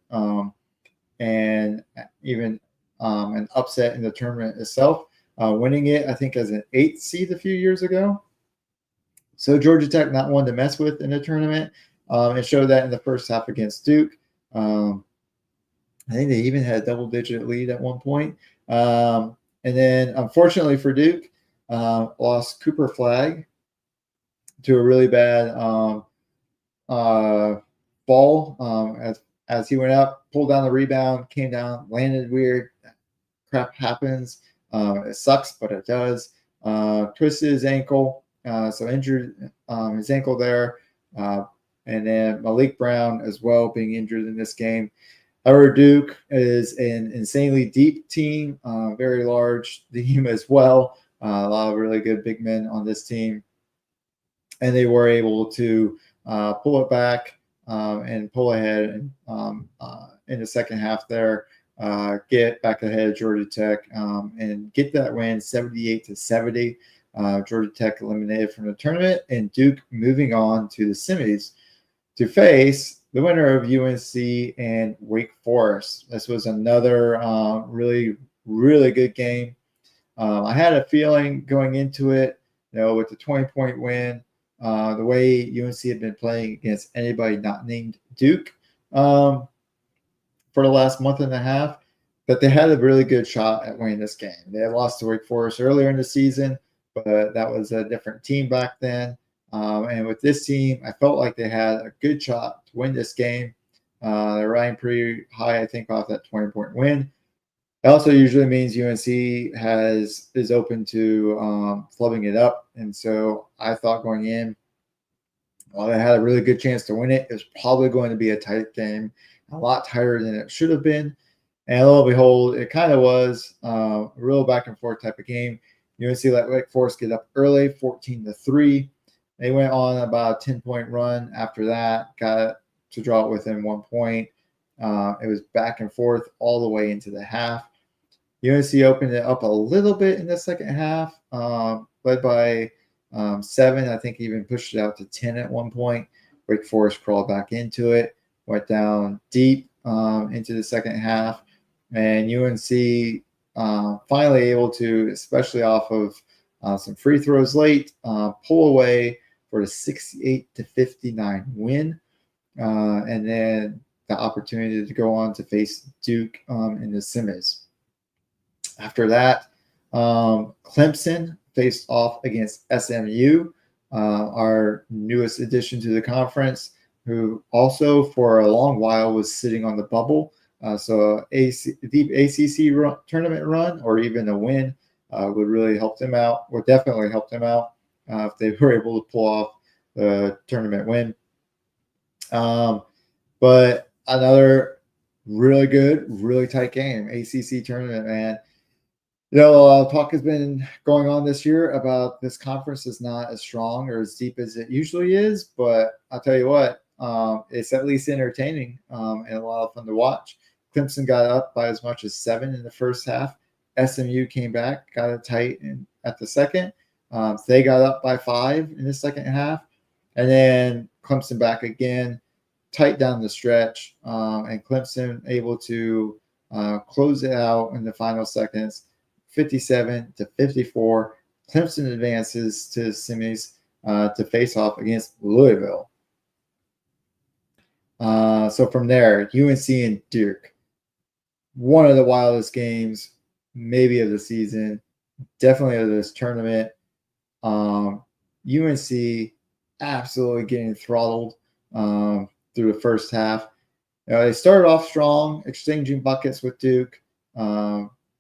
and even an upset in the tournament itself, winning it, I think, as an 8th seed a few years ago. So Georgia Tech not one to mess with in the tournament. It showed that in the first half against Duke. I think they even had a double-digit lead at one point. And then, unfortunately for Duke, lost Cooper Flagg to a really bad ball as he went up, pulled down the rebound, came down, landed weird. Crap happens. It sucks, but it does. Twisted his ankle, so injured his ankle there. And then Malik Brown as well being injured in this game. However, Duke is an insanely deep team, very large team as well. A lot of really good big men on this team. And they were able to pull it back and pull ahead in the second half there, get back ahead of Georgia Tech and get that win 78-70. Georgia Tech eliminated from the tournament, and Duke moving on to the semis to face the winner of UNC and Wake Forest. This was another really, really good game. I had a feeling going into it, with the 20-point win, the way UNC had been playing against anybody not named Duke for the last month and a half, that they had a really good shot at winning this game. They had lost to Wake Forest earlier in the season, but that was a different team back then. And with this team, I felt like they had a good shot to win this game. They're riding pretty high, I think, off that 20-point win. It also usually means UNC is open to flubbing it up. And so I thought going in, while they had a really good chance to win it, it was probably going to be a tight game, a lot tighter than it should have been. And lo and behold, it kind of was a real back and forth type of game. UNC let Wake Forest get up early, 14-3. They went on about a 10-point run after that, got to draw it within 1 point. It was back and forth all the way into the half. UNC opened it up a little bit in the second half, led by 7. I think even pushed it out to 10 at 1 point. Wake Forest crawled back into it, went down deep into the second half, and UNC finally able to, especially off of some free throws late, pull away for the 68-59 win, and then the opportunity to go on to face Duke in the semis. After that, Clemson faced off against SMU, our newest addition to the conference, who also for a long while was sitting on the bubble. So a deep ACC tournament run or even a win would really help them out, would definitely help them out if they were able to pull off the tournament win. But another really good, really tight game, ACC tournament, man. Talk has been going on this year about this conference is not as strong or as deep as it usually is, but I'll tell you what, it's at least entertaining and a lot of fun to watch. Clemson got up by as much as 7 in the first half. SMU came back, got it tight at the second. They got up by 5 in the second half, and then Clemson back again, tight down the stretch, and Clemson able to close it out in the final seconds. 57-54, Clemson advances to semis to face off against Louisville. So from there, UNC and Duke, one of the wildest games, maybe of the season, definitely of this tournament. UNC absolutely getting throttled through the first half. They started off strong, exchanging buckets with Duke.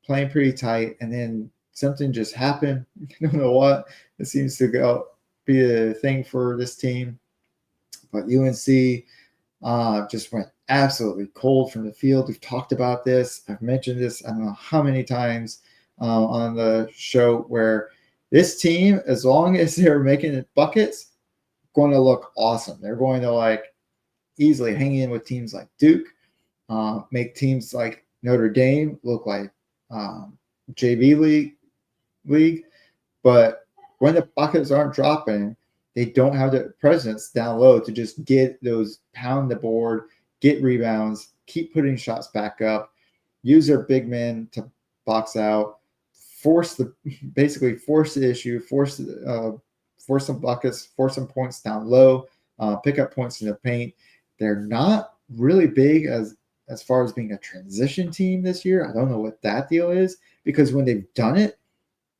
Playing pretty tight, and then something just happened. I don't know what. It seems to be a thing for this team. But UNC just went absolutely cold from the field. We've talked about this. I've mentioned this I don't know how many times on the show, where this team, as long as they're making buckets, going to look awesome. They're going to easily hang in with teams like Duke, make teams like Notre Dame look like JV league, but when the buckets aren't dropping, they don't have the presence down low to just get those, pound the board, get rebounds, keep putting shots back up, use their big men to box out, force the issue, force some buckets, force some points down low, pick up points in the paint. They're not really big as far as being a transition team this year. I don't know what that deal is, because when they've done it,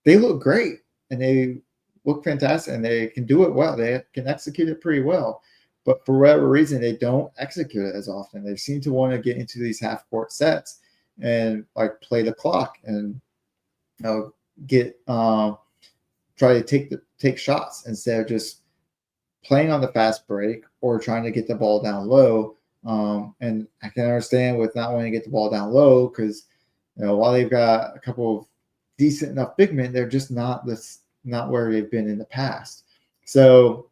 they look great and they look fantastic and they can do it well. They can execute it pretty well. but for whatever reason, they don't execute it as often. They seem to want to get into these half court sets and like play the clock and get try to take shots instead of just playing on the fast break or trying to get the ball down low. And I can understand with not wanting to get the ball down low because while they've got a couple of decent enough big men, they're just not where they've been in the past. So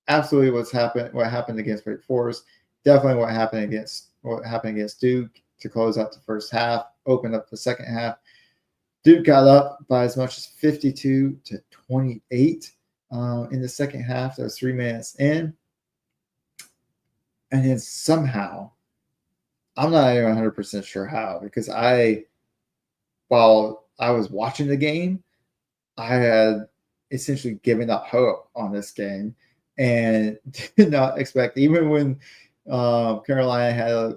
absolutely what happened against Wake Forest, definitely what happened against Duke to close out the first half, opened up the second half. Duke got up by as much as 52-28 in the second half. That was 3 minutes in. And then somehow, I'm not even 100% sure how, because while I was watching the game, I had essentially given up hope on this game and did not expect, even when Carolina had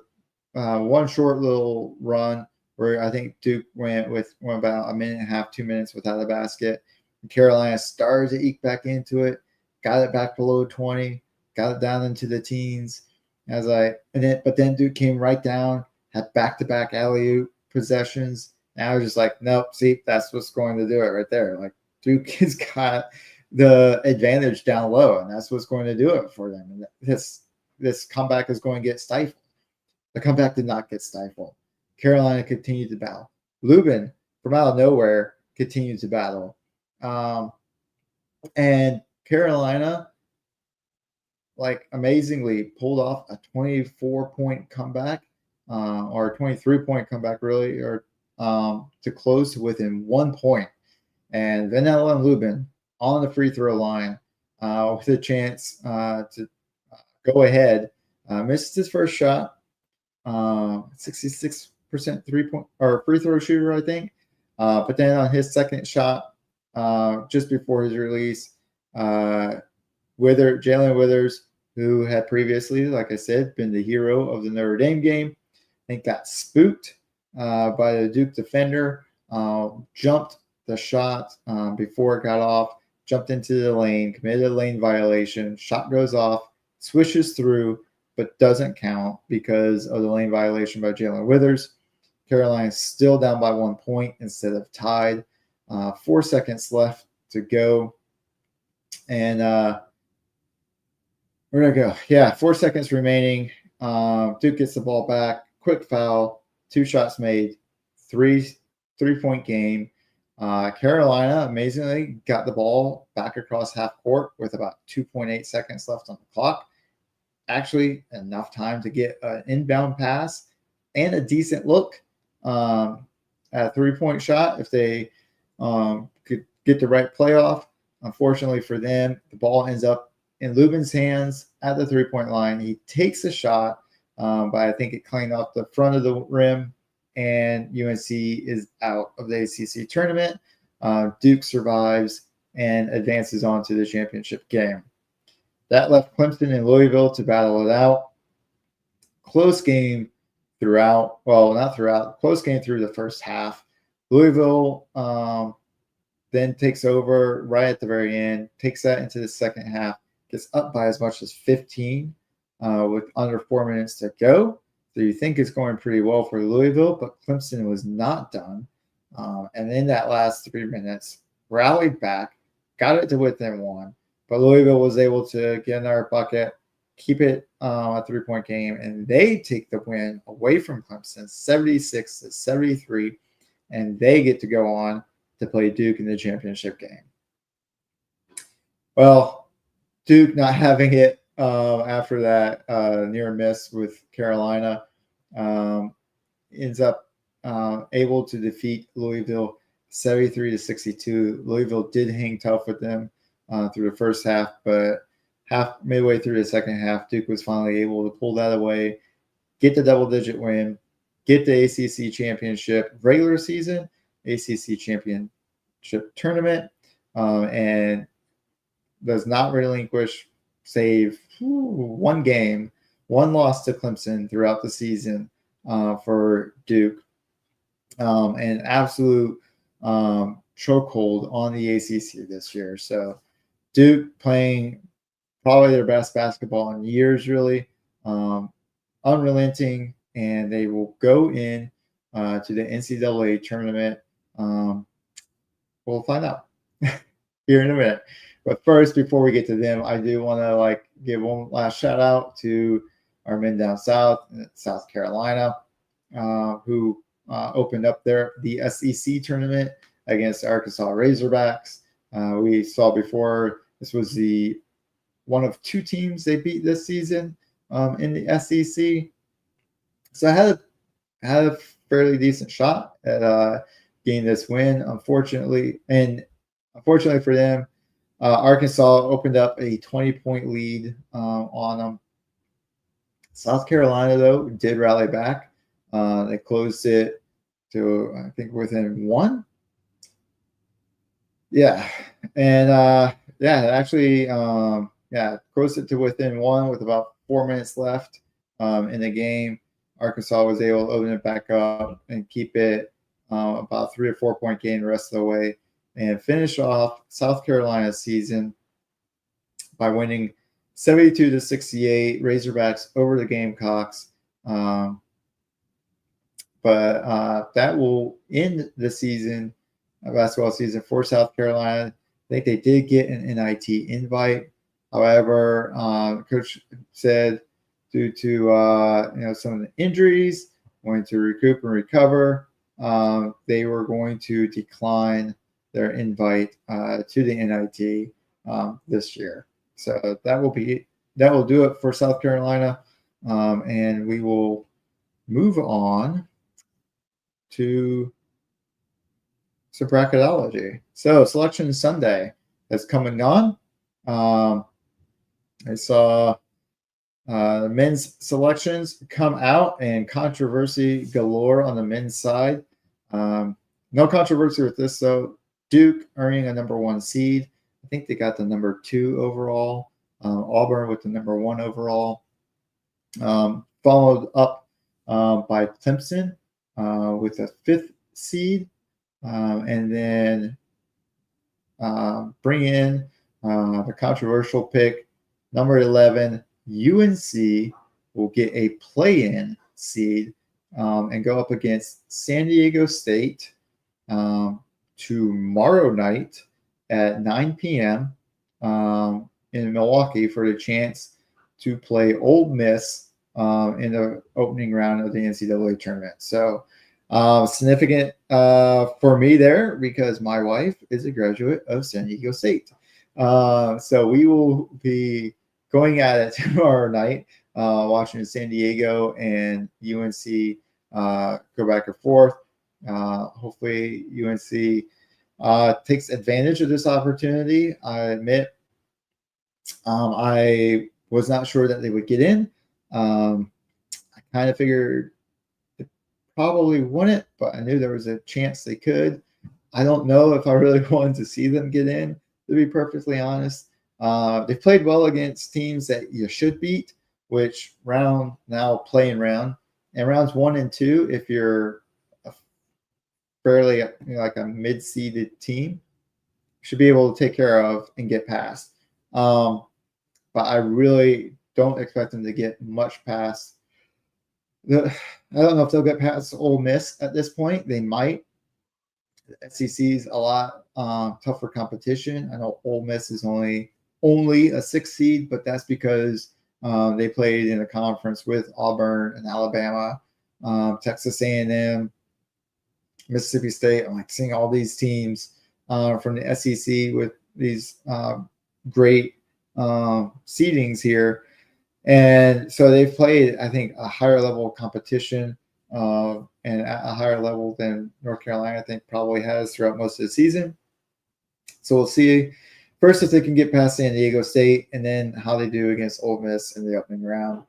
one short little run where I think Duke went about a minute and a half, 2 minutes without a basket. Carolina started to eke back into it, got it back below 20, got it down into the teens. But then Duke came right down, had back-to-back alley-oop possessions. And I was just like, nope, see, that's what's going to do it right there. Like Duke has got the advantage down low, and that's what's going to do it for them. And this comeback is going to get stifled. The comeback did not get stifled. Carolina continued to battle. Lubin, from out of nowhere, continued to battle. And Carolina, like, amazingly pulled off a 24-point comeback, or a 23-point comeback, really, or to close to within 1 point. And Vanilla and Lubin on the free throw line with a chance to go ahead. Missed his first shot. 66% 3-point or free throw shooter, I think. But then on his second shot, just before his release, Jalen Withers, who had previously, like I said, been the hero of the Notre Dame game, I think got spooked by the Duke defender, jumped the shot before it got off, jumped into the lane, committed a lane violation, shot goes off, swishes through, but doesn't count because of the lane violation by Jalen Withers. Carolina is still down by 1 point instead of tied. 4 seconds left to go. And where'd I go? Yeah, 4 seconds remaining. Duke gets the ball back. Quick foul. 2 shots made. Three-point game. Carolina, amazingly, got the ball back across half court with about 2.8 seconds left on the clock. Actually, enough time to get an inbound pass and a decent look at a three-point shot if they could get the right playoff. Unfortunately for them, the ball ends up in Lubin's hands at the three-point line. He takes a shot, but I think it clanged off the front of the rim, and UNC is out of the ACC tournament. Duke survives and advances on to the championship game. That left Clemson and Louisville to battle it out. Close game throughout. Well, not throughout. Close game through the first half. Louisville then takes over right at the very end, takes that into the second half, gets up by as much as 15 with under 4 minutes to go. So you think it's going pretty well for Louisville, but Clemson was not done. And in that last 3 minutes, rallied back, got it to within 1. But Louisville was able to get another bucket, keep it a three-point game, and they take the win away from Clemson, 76-73, and they get to go on to play Duke in the championship game. Well, Duke not having it after that near miss with Carolina ends up able to defeat Louisville 73-62. Louisville did hang tough with them through the first half, but midway through the second half, Duke was finally able to pull that away, get the double-digit win, get the ACC championship regular season, ACC championship tournament, and does not relinquish, save one game, one loss to Clemson throughout the season for Duke. An absolute chokehold on the ACC this year. So Duke playing probably their best basketball in years, really. Unrelenting, and they will go in to the NCAA tournament. We'll find out here in a minute. But first, before we get to them, I do want to give one last shout out to our men down south, South Carolina, who opened up the SEC tournament against Arkansas Razorbacks. We saw before this was the one of two teams they beat this season in the SEC. So I had a fairly decent shot at getting this win. Unfortunately for them, Arkansas opened up a 20-point lead on them. South Carolina, though, did rally back. They closed it to, I think, within one. Yeah. And actually, closed it to within one with about 4 minutes left in the game. Arkansas was able to open it back up and keep it about 3 or 4 point gain the rest of the way and finish off South Carolina's season by winning 72-68 Razorbacks over the Gamecocks. But that will end the season, basketball season for South Carolina. I think they did get an NIT invite. However, coach said due to some of the injuries, going to recoup and recover, they were going to decline their invite to the NIT this year. So that will do it for South Carolina, and we will move on to some bracketology. So Selection Sunday has come and gone. I saw men's selections come out and controversy galore on the men's side. No controversy with this, though. Duke earning a number 1 seed. I think they got the number 2 overall. Auburn with the number 1 overall. Followed up by Clemson with a 5th seed. And then bring in the controversial pick, number 11, UNC will get a play-in seed and go up against San Diego State tomorrow night at 9 p.m. In Milwaukee for the chance to play Ole Miss in the opening round of the NCAA tournament. So significant for me there because my wife is a graduate of San Diego State. So we will be going at it tomorrow night, watching San Diego and UNC go back and forth. Hopefully UNC takes advantage of this opportunity. I admit I was not sure that they would get in. I kind of figured they probably wouldn't, but I knew there was a chance they could. I don't know if I really wanted to see them get in, to be perfectly honest. They've played well against teams that you should beat, which playing round. And rounds 1 and 2, if you're a fairly like a mid-seeded team, should be able to take care of and get past. But I really don't expect them to get much past. I don't know if they'll get past Ole Miss at this point. They might. The SEC's a lot tougher competition. I know Ole Miss is only a 6 seed, but that's because they played in a conference with Auburn and Alabama, Texas A&M, Mississippi State. I'm seeing all these teams from the SEC with these great seedings here. And so they've played, I think, a higher level of competition and at a higher level than North Carolina, I think, probably has throughout most of the season. So we'll see first if they can get past San Diego State and then how they do against Ole Miss in the opening round.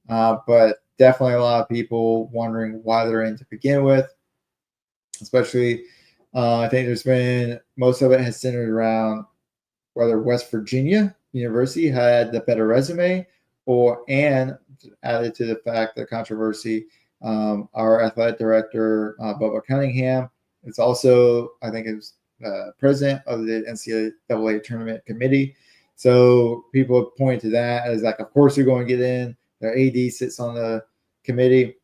But definitely a lot of people wondering why they're in to begin with, especially I think there's been most of it has centered around whether West Virginia University had the better resume and added to the fact that controversy, our athletic director, Bubba Cunningham, is also, I think, is president of the NCAA tournament committee. So people point to that as like, of course they're going to get in. Their AD sits on the committee.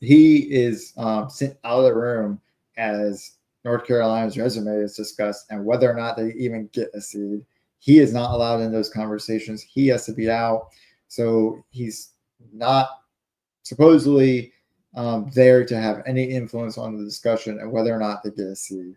He is sent out of the room as North Carolina's resume is discussed and whether or not they even get a seed. He is not allowed in those conversations. He has to be out. So he's not supposedly there to have any influence on the discussion and whether or not they get a seed.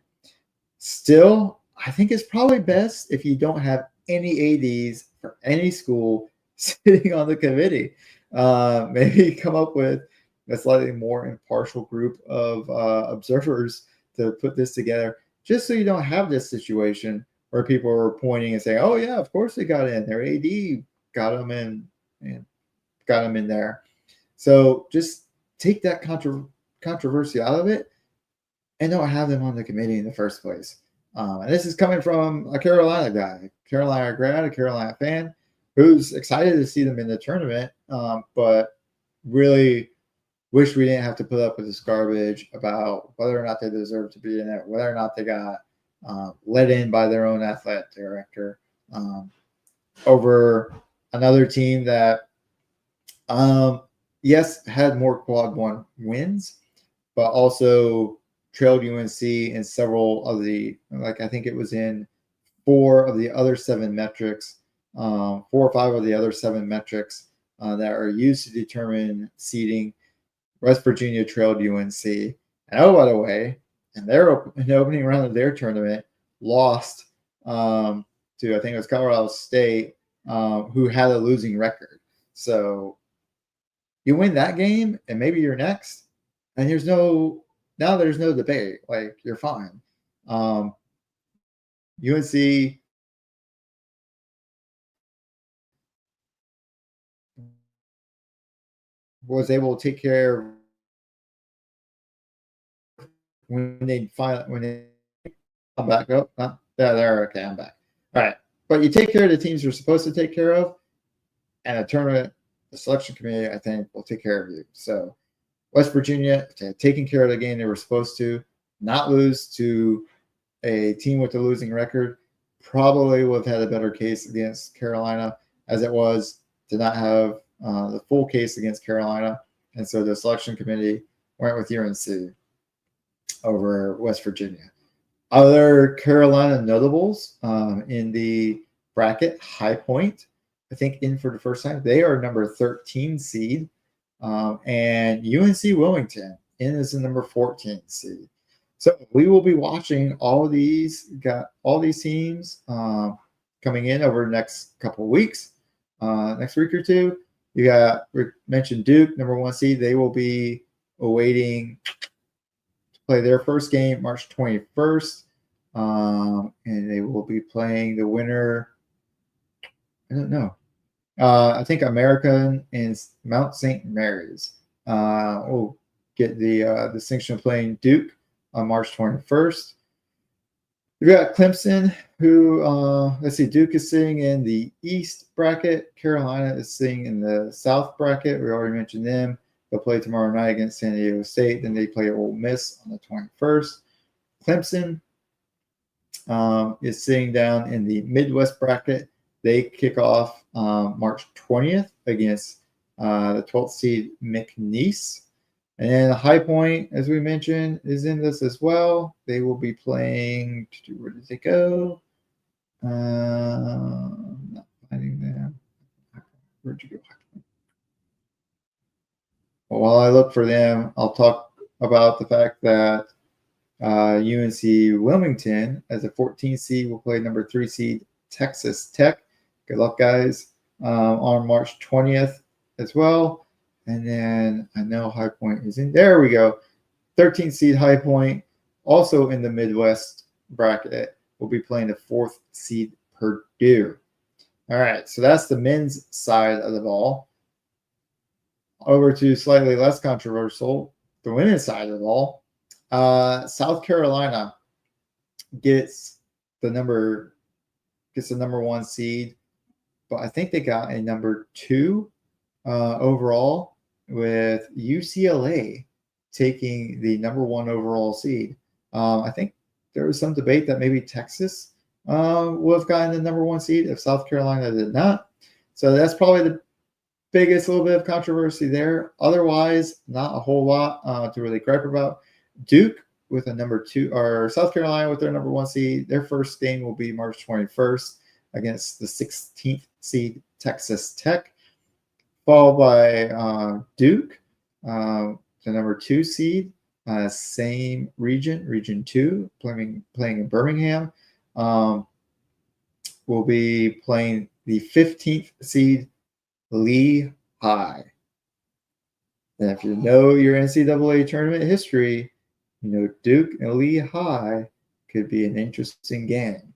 Still, I think it's probably best if you don't have any ADs for any school sitting on the committee. Maybe come up with a slightly more impartial group of observers to put this together, just so you don't have this situation where people are pointing and saying, "Oh yeah, of course they got in. Their AD got them in and got them in there." So just take that controversy out of it and don't have them on the committee in the first place. And this is coming from a Carolina guy, a Carolina grad, a Carolina fan, who's excited to see them in the tournament, but really wish we didn't have to put up with this garbage about whether or not they deserve to be in it, whether or not they got let in by their own athletic director over another team that, yes, had more quad one wins, but also trailed UNC in several of the, like I think it was in 4 of the other 7 metrics, 4 or 5 of the other 7 metrics that are used to determine seeding. West Virginia trailed UNC. And oh, by the way, in the opening round of their tournament, lost to, I think it was Colorado State, who had a losing record. So you win that game, and maybe you're next, and there's no debate. Like, you're fine. UNC was able to take care when they come back up. Yeah, there. Okay, I'm back. All right, but you take care of the teams you're supposed to take care of, and a tournament, the selection committee, I think, will take care of you. So West Virginia taking care of the game they were supposed to, not lose to a team with a losing record, probably would have had a better case against Carolina, as it was to not have the full case against Carolina. And so the selection committee went with UNC over West Virginia. Other Carolina notables in the bracket, High Point, I think in for the first time. They are number 13 seed. And UNC Wilmington in is the number 14 seed. So we will be watching all these teams coming in over the next couple of weeks, next week or two. We mentioned Duke, number 1 seed. They will be awaiting to play their first game March 21st, and they will be playing the winner. I don't know. I think American and Mount St. Mary's will get the distinction of playing Duke on March 21st. We've got Clemson, who, let's see, Duke is sitting in the East bracket. Carolina is sitting in the South bracket. We already mentioned them. They'll play tomorrow night against San Diego State. Then they play Ole Miss on the 21st. Clemson is sitting down in the Midwest bracket. They kick off March 20th against the 12th seed McNeese. And then High Point, as we mentioned, is in this as well. They will be playing, where did they go? Not finding them. Where'd you go? Well, while I look for them, I'll talk about the fact that UNC Wilmington, as a 14 seed, will play number 3 seed Texas Tech. Good luck, guys, on March 20th as well. And then I know High Point is in. There we go. 13 seed High Point, also in the Midwest bracket, will be playing the 4th seed Purdue. All right, so that's the men's side of the ball. Over to slightly less controversial, the women's side of the ball. South Carolina gets the number 1 seed, but I think they got a number 2 overall, with UCLA taking the number 1 overall seed. I think there was some debate that maybe Texas would have gotten the number 1 seed if South Carolina did not. So that's probably the biggest little bit of controversy there. Otherwise, not a whole lot to really gripe about. Duke with a number 2, or South Carolina with their number 1 seed. Their first game will be March 21st against the 16th seed Texas Tech, followed by Duke, the number 2 seed, same region, Region 2, playing in Birmingham. Will be playing the 15th seed Lehigh. And if you know your NCAA tournament history, you know Duke and Lehigh could be an interesting game.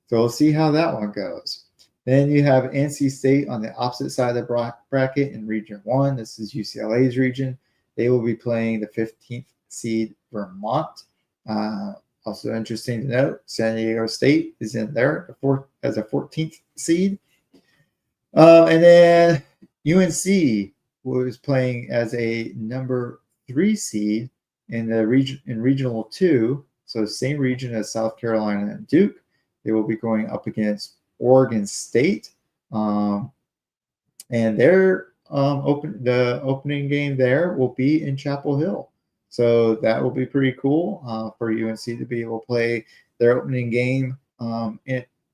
So we'll see how that one goes. Then you have NC State on the opposite side of the bracket in Region 1. This is UCLA's region. They will be playing the 15th seed Vermont. Also interesting to note, San Diego State is in there as a 14th seed. And then UNC was playing as a number 3 seed in the region in Regional 2, so same region as South Carolina and Duke. They will be going up against Oregon State, and their the opening game there will be in Chapel Hill. So that will be pretty cool for UNC to be able to play their opening game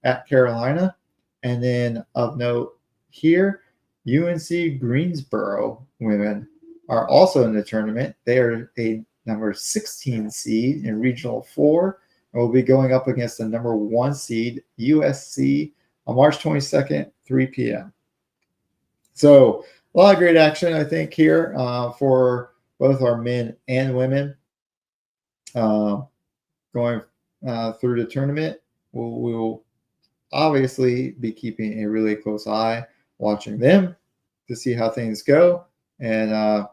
at Carolina. And then of note here, UNC Greensboro women are also in the tournament. They are a number 16 seed in Regional 4 and will be going up against the number 1 seed USC on March 22nd, 3 p.m. So a lot of great action, I think, here for both our men and women going through the tournament. We will obviously be keeping a really close eye, watching them to see how things go, and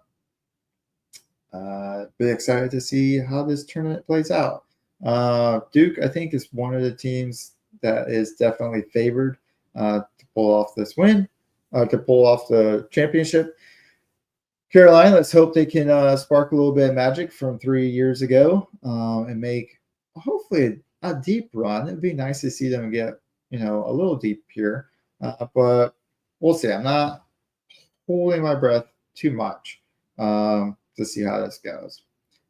be excited to see how this tournament plays out. Duke, I think, is one of the teams that is definitely favored to pull off this win, to pull off the championship. Carolina, let's hope they can spark a little bit of magic from 3 years ago and make hopefully a deep run. It'd be nice to see them get a little deep here, but we'll see. I'm not holding my breath too much to see how this goes.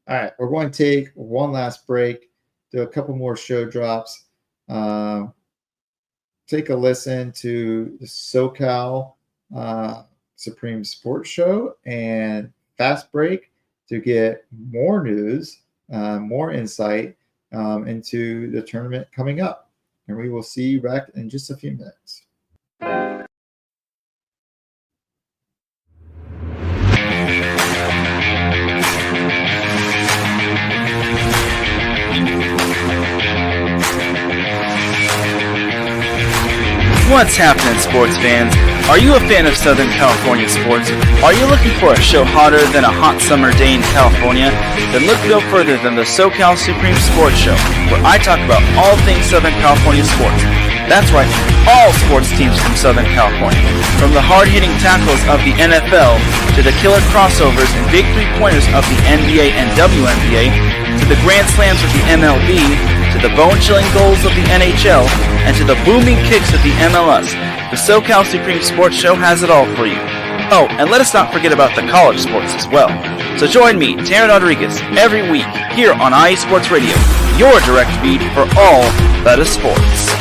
All right, we're going to take one last break, do a couple more show drops, take a listen to the SoCal Supreme Sports Show and Fast Break to get more news, more insight into the tournament coming up. And we will see you back in just a few minutes. What's happening, sports fans? Are you a fan of Southern California sports? Are you looking for a show hotter than a hot summer day in California? Then look no further than the SoCal Supreme Sports Show, where I talk about all things Southern California sports. That's right, all sports teams from Southern California. From the hard-hitting tackles of the NFL, to the killer crossovers and big three-pointers of the NBA and WNBA, to the grand slams of the MLB, to the bone-chilling goals of the NHL, and to the booming kicks of the MLS, the SoCal Supreme Sports Show has it all for you. Oh, and let us not forget about the college sports as well. So join me, Taryn Rodriguez, every week here on IE Sports Radio, your direct feed for all that is sports.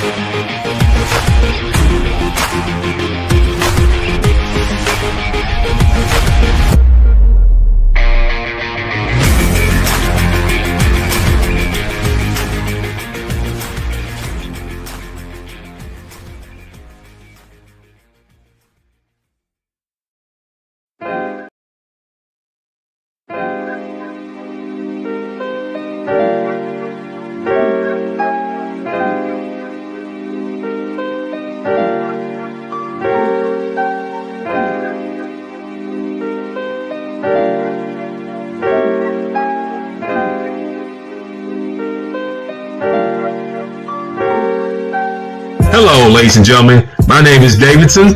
Hello, ladies and gentlemen. My name is Davidson,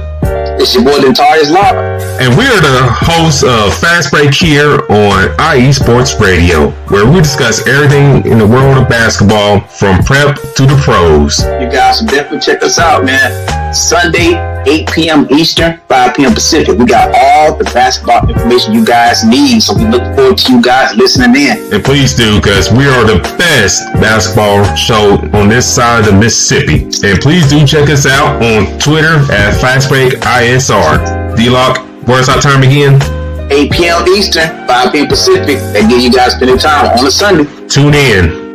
It's your boy Dentarius Law. And we're the hosts of Fast Break here on IE Sports Radio, where we discuss everything in the world of basketball from prep to the pros. You guys should definitely check us out, man. Sunday, 8 p.m. Eastern, 5 p.m. Pacific. We got all the basketball information you guys need, so we look forward to you guys listening in. And please do, because we are the best basketball show on this side of the Mississippi. And please do check us out on Twitter at FastBreakISR. D-Lock, where's our time again? 8 p.m. Eastern, 5 p.m. Pacific. That gives you guys plenty of time on a Sunday. Tune in.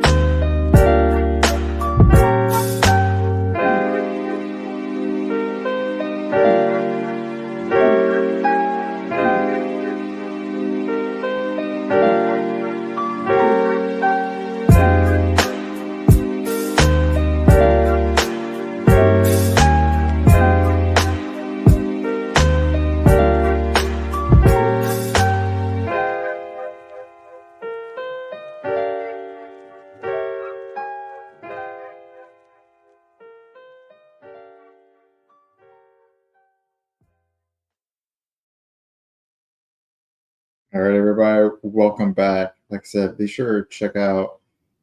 All right, everybody, welcome back. Like I said, be sure to check out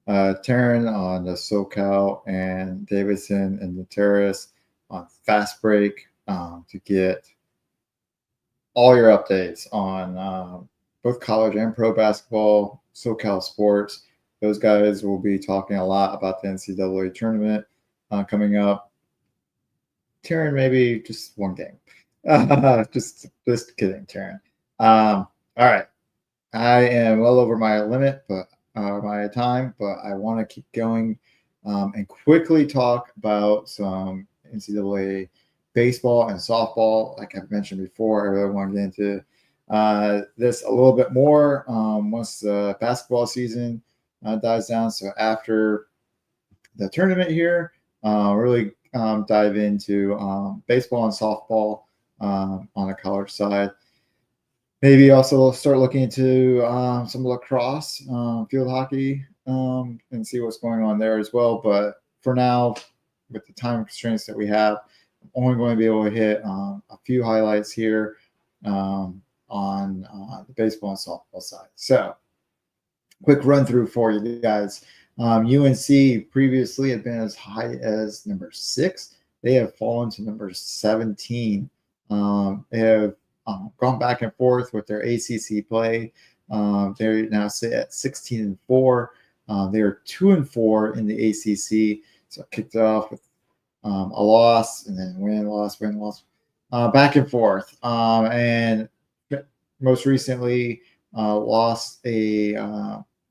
Taryn on the SoCal and Davidson and the Terrace on Fast Break to get all your updates on both college and pro basketball, SoCal sports. Those guys will be talking a lot about the NCAA tournament coming up. Taryn, maybe just one game. Just kidding, Taryn. All right, I am well over my limit, but my time, but I want to keep going and quickly talk about some NCAA baseball and softball. Like I've mentioned before, I really want to get into this a little bit more once the basketball season dies down. So after the tournament here, really dive into baseball and softball on the college side. Maybe also start looking into some lacrosse, field hockey, and see what's going on there as well. But for now, with the time constraints that we have, I'm only going to be able to hit a few highlights here on the baseball and softball side. So, quick run through for you guys. UNC previously had been as high as number 6. They have fallen to number 17. They have gone back and forth with their ACC play. They now sit at 16-4. They are 2-4 in the ACC. So kicked it off with a loss and then win, loss, back and forth. And most recently lost a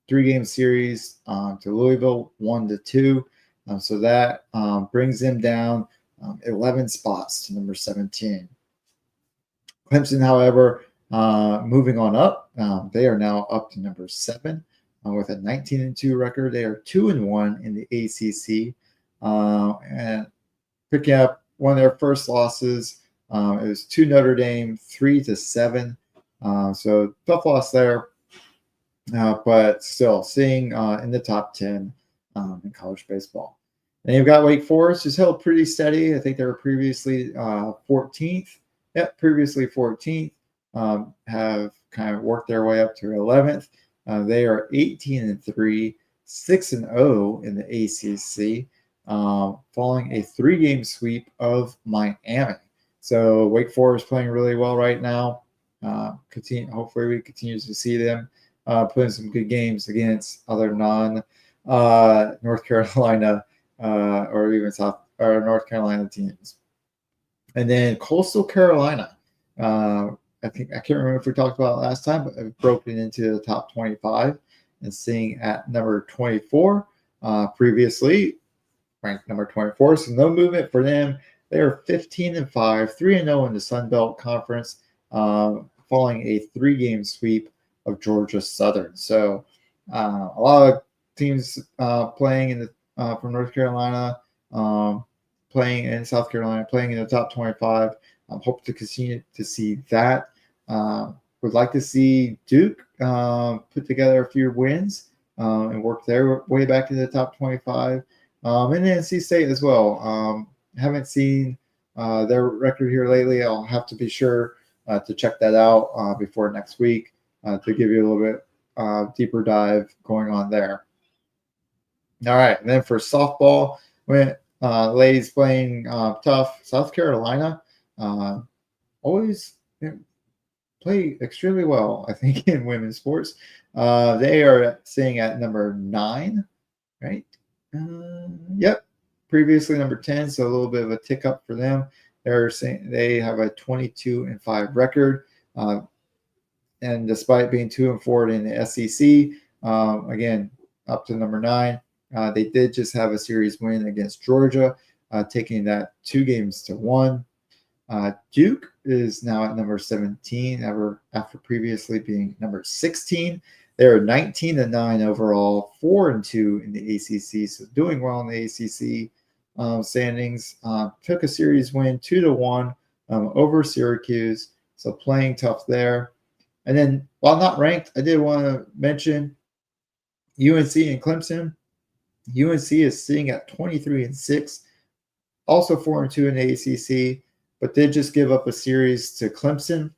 3-game series to Louisville, 1-2. So that brings them down 11 spots to number 17. Clemson, however, moving on up, they are now up to number 7 with a 19-2 record. They are 2-1 in the ACC, and picking up one of their first losses. It was to Notre Dame, 3-7. So tough loss there, but still seeing in the top 10 in college baseball. And you've got Wake Forest, who's held pretty steady. I think they were previously 14th. Yep, previously 14th, have kind of worked their way up to 11th. They are 18-3, 6-0 in the ACC, following a 3-game sweep of Miami. So Wake Forest playing really well right now. Hopefully we continue to see them playing some good games against other non-North Carolina or even North Carolina teams. And then Coastal Carolina, I can't remember if we talked about it last time, but I've broken into the top 25 and seeing at number 24, previously ranked number 24. So no movement for them. They are 15-5, 3-0 in the Sun Belt Conference, following a 3-game sweep of Georgia Southern. So a lot of teams playing in the from North Carolina. Playing in South Carolina, playing in the top 25. Hope to continue to see that. Would like to see Duke put together a few wins and work their way back to the top 25. And then NC State as well. Haven't seen their record here lately. I'll have to be sure to check that out before next week to give you a little bit deeper dive going on there. All right, and then for softball, ladies playing tough. South Carolina always play extremely well, I think, in women's sports. They are sitting at number 9, right? Yep. Previously number 10, so a little bit of a tick up for them. They have a 22-5 record, and despite being 2-4 in the SEC, again up to number 9. They did just have a series win against Georgia, taking that 2-1. Duke is now at number 17, after previously being number 16. They're 19-9 overall, 4-2 in the ACC, so doing well in the ACC standings. Took a series win 2-1 over Syracuse, so playing tough there. And then, while not ranked, I did want to mention UNC and Clemson. UNC is sitting at 23-6, also 4-2 in the ACC, but did just give up a series to Clemson,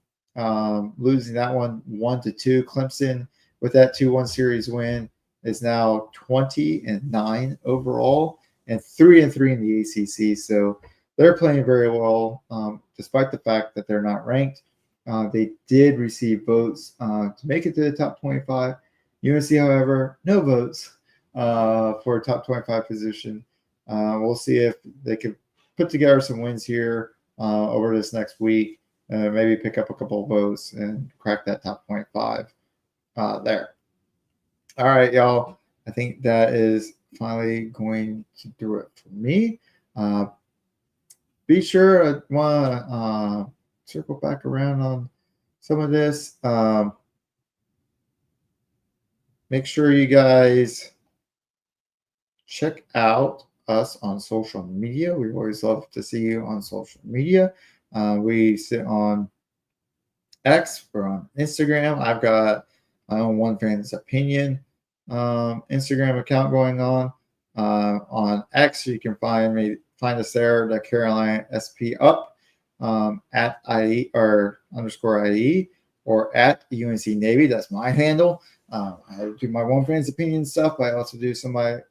losing that one 1-2. Clemson, with that 2-1 series win, is now 20-9 overall and 3-3 in the ACC. So they're playing very well, despite the fact that they're not ranked. They did receive votes to make it to the top 25. UNC, however, no votes for a top 25 position. We'll see if they can put together some wins here over this next week, maybe pick up a couple of votes and crack that top 25 there. All right, y'all. I think that is finally going to do it for me. Be sure I want to circle back around on some of this. Make sure you guys check out us on social media. We always love to see you on social media. We sit on X, we're on Instagram. I've got my own One Fan's Opinion Instagram account going on. On X, you can find us there, the Carolina SP Up, at IE or _IE, or at UNC Navy. That's my handle. I do my One Fan's Opinion stuff, but I also do some of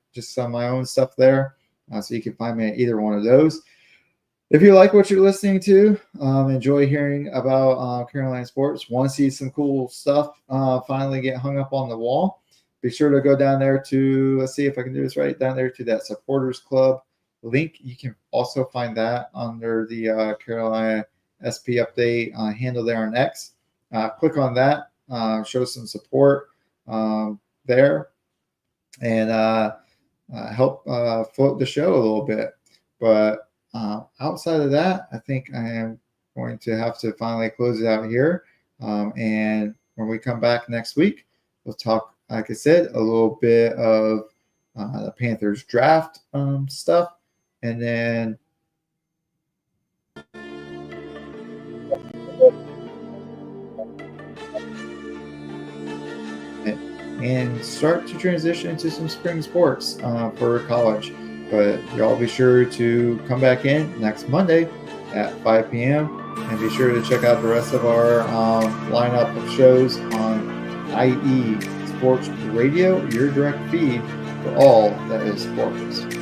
my own stuff there. So you can find me at either one of those. If you like what you're listening to, enjoy hearing about Carolina sports, want to see some cool stuff finally get hung up on the wall, be sure to go down there to, let's see if I can do this right, down there to that supporters club link. You can also find that under the Carolina SP Update handle there on X. Click on that, show some support there, and help float the show a little bit. But outside of that, I think I am going to have to finally close it out here. And when we come back next week, we'll talk, like I said, a little bit of the Panthers draft stuff. And then and start to transition into some spring sports for college. But y'all be sure to come back in next Monday at 5 p.m. and be sure to check out the rest of our lineup of shows on IE Sports Radio, your direct feed for all that is sports.